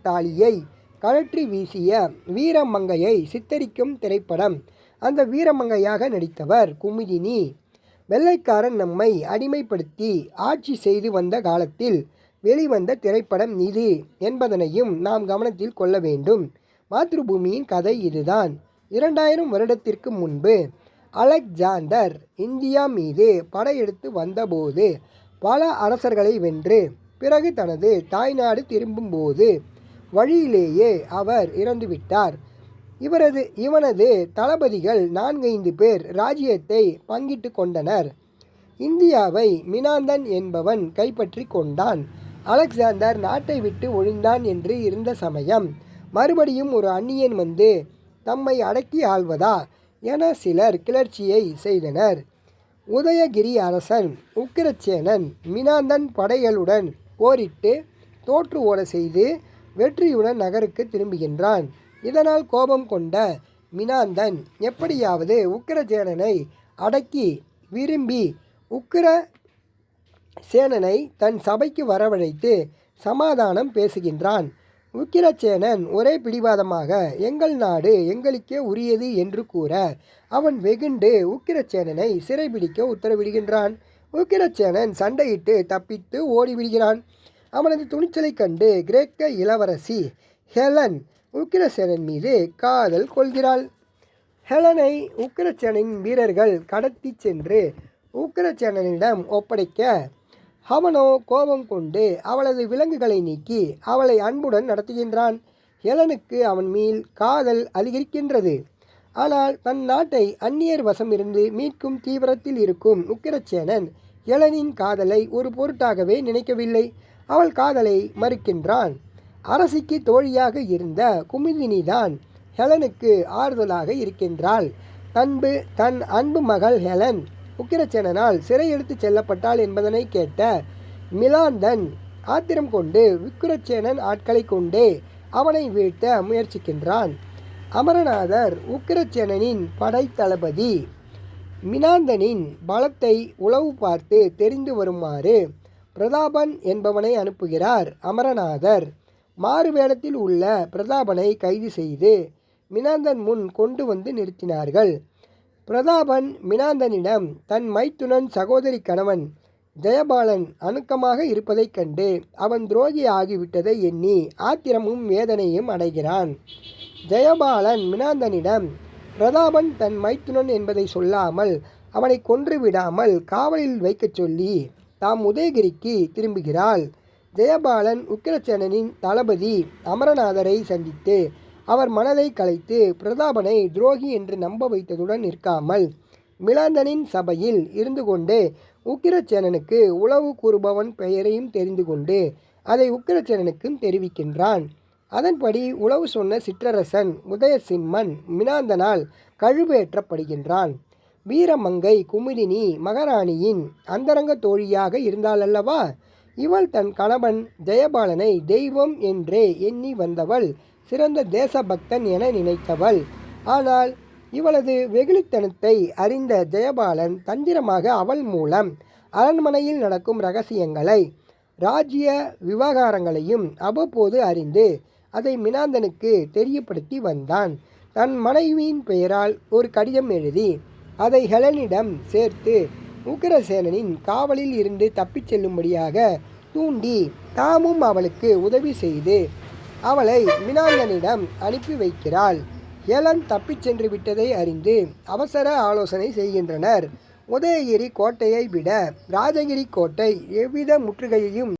தாலியை கழற்றி வீசிய வீரமங்கையை சித்தரிக்கும் திரைப்படம். அந்த வீரமங்கையாக நடித்தவர் குமுதினி. வெள்ளைக்காரன் நம்மை அடிமைப்படுத்தி ஆட்சி செய்து வந்த காலத்தில் வெளிவந்த திரைப்படம் இது என்பதனையும் நாம் கவனத்தில் கொள்ள வேண்டும். மாத்ருபூமியின் கதை இதுதான். 2000 வருடத்திற்கு முன்பு அலெக்சாண்டர் இந்தியா மீது படையெடுத்து வந்தபோது பல அரசர்களை வென்று பிறகு தனது தாய்நாடு திரும்பும்போது வழியிலேயே அவர் இறந்துவிட்டார். இவனது தளபதிகள் 4-5 பேர் ராஜ்யத்தை பங்கிட்டு கொண்டனர். இந்தியாவை மினாந்தன் என்பவன் கைப்பற்றி கொண்டான். அலெக்சாண்டர் நாட்டை விட்டு ஒழிந்தான் என்று இருந்த சமயம் மறுபடியும் ஒரு அந்நியன் வந்து தம்மை அடக்கி ஆள்வதா என சிலர் கிளர்ச்சியை செய்தனர். உதயகிரி அரசன் உக்கிரசேனன் மினாந்தன் படைகளுடன் போரிட்டு தோற்று ஓட செய்து வெற்றியுடன் நகருக்கு திரும்புகின்றான். இதனால் கோபம் கொண்ட மினாந்தன் எப்படியாவது உக்கிரசேனனை அடக்கி விரும்பி உக்கிரசேனனை தன் சபைக்கு வரவழைத்து சமாதானம் பேசுகின்றான். உக்கிரசேனன் ஒரே பிடிவாதமாக எங்கள் நாடு எங்களுக்கே உரியது என்று கூற அவன் வெகுண்டு உக்கிரசேனனை சிறைபிடிக்க உத்தரவிடுகின்றான். உக்கிரசேனன் சண்டையிட்டு தப்பித்து ஓடிவிடுகிறான். அவனது துணிச்சலை கண்டு கிரேக்க இளவரசி ஹெலன் உக்கிரசேனன் மீது காதல் கொள்கிறாள். ஹெலனை உக்கிரசேனின் வீரர்கள் கடத்தி சென்று உக்கிரசேனனிடம் ஒப்படைக்க அவனோ கோபம் கொண்டு அவளது விலங்குகளை நீக்கி அவளை அன்புடன் நடத்துகின்றான். ஹெலனுக்கு அவன் மேல் காதல் அதிகரிக்கின்றது. ஆனால் தன் நாட்டை அந்நியர் வசம் இருந்து மீட்கும் தீவிரத்தில் இருக்கும் உக்கிரசேனன் ஹெலனின் காதலை ஒரு பொருட்டாகவே நினைக்கவில்லை. அவள் காதலை மறுக்கின்றான். அரசிக்கு தோழியாக இருந்த குமுதினிதான் ஹெலனுக்கு ஆறுதலாக இருக்கின்றாள். தன் அன்பு மகள் ஹெலன் உக்கிரசேனனால் சிறை எடுத்து செல்லப்பட்டாள் என்பதனை கேட்ட மினாந்தன் ஆத்திரம் கொண்டு உக்கிரசேனன் ஆட்களை கொண்டே அவனை வீழ்த்த முயற்சிக்கின்றான். அமரநாதர் உக்கிரசேனனின் படை தளபதி மினாந்தனின் பலத்தை உளவு பார்த்து தெரிந்து வருமாறு பிரதாபன் என்பவனை அனுப்புகிறார். அமரநாதர் மாறுவேடத்தில் உள்ள பிரதாபனை கைது செய்து மினாந்தன் முன் கொண்டு வந்து நிறுத்தினார்கள். பிரதாபன் மினாந்தனிடம் தன் மைத்துனன் சகோதரி கணவன் ஜெயபாலன் அணுக்கமாக இருப்பதைக் கண்டு அவன் துரோகி ஆகிவிட்டதை எண்ணி ஆத்திரமும் வேதனையும் அடைகிறான். ஜெயபாலன் மினாந்தனிடம் பிரதாபன் தன் மைத்துனன் என்பதை சொல்லாமல் அவனை கொன்று விடாமல் காவலில் வைக்கச் சொல்லி தாம் உதயகிரிக்கு திரும்புகிறாள். ஜெயபாலன் உக்கிரசேனனின் தளபதி அமரநாதரை சந்தித்து அவர் மனதை கலைத்து பிரதாபனை துரோகி என்று நம்ப வைத்ததுடன் நிற்காமல் மினாந்தனின் சபையில் இருந்து கொண்டு உக்கிரசேனனுக்கு உளவு கூறுபவன் பெயரையும் தெரிந்து கொண்டு அதை உக்கிரசேனனுக்கும் தெரிவிக்கின்றான். அதன்படி உளவு சொன்ன சிற்றரசன் உதயசிம்மன் மினாந்தனால் கழுவேற்றப்படுகின்றான். வீரமங்கை குமுதினி மகாராணியின் அந்தரங்க தோழியாக இருந்தாள் அல்லவா? இவள் தன் கணவன் ஜெயபாலனை தெய்வம் என்றே எண்ணி வந்தவள், சிறந்த தேசபக்தன் என நினைத்தவள். ஆனால் இவளது வெகுளித்தனத்தை அறிந்த ஜெயபாலன் தந்திரமாக அவள் மூலம் அரண்மனையில் நடக்கும் இரகசியங்களை ராஜ்ய விவகாரங்களையும் அவ்வப்போது அறிந்து அதை மினாந்தனுக்கு தெரியப்படுத்தி வந்தான். தன் மனைவியின் பெயரால் ஒரு கடிதம் எழுதி அதை ஹெலனிடம் சேர்த்து உக்கிரசேனனின் காவலில் இருந்து தப்பிச் செல்லும்படியாக தூண்டி தாமும் அவளுக்கு உதவி செய்து அவளை மினாந்தனிடம் அனுப்பி வைக்கிறாள். ஹெலன் தப்பிச் சென்று விட்டதை அறிந்து அவசர ஆலோசனை செய்கின்றனர். உதயகிரி கோட்டையை விட ராஜகிரி கோட்டை எவ்வித முற்றுகையையும்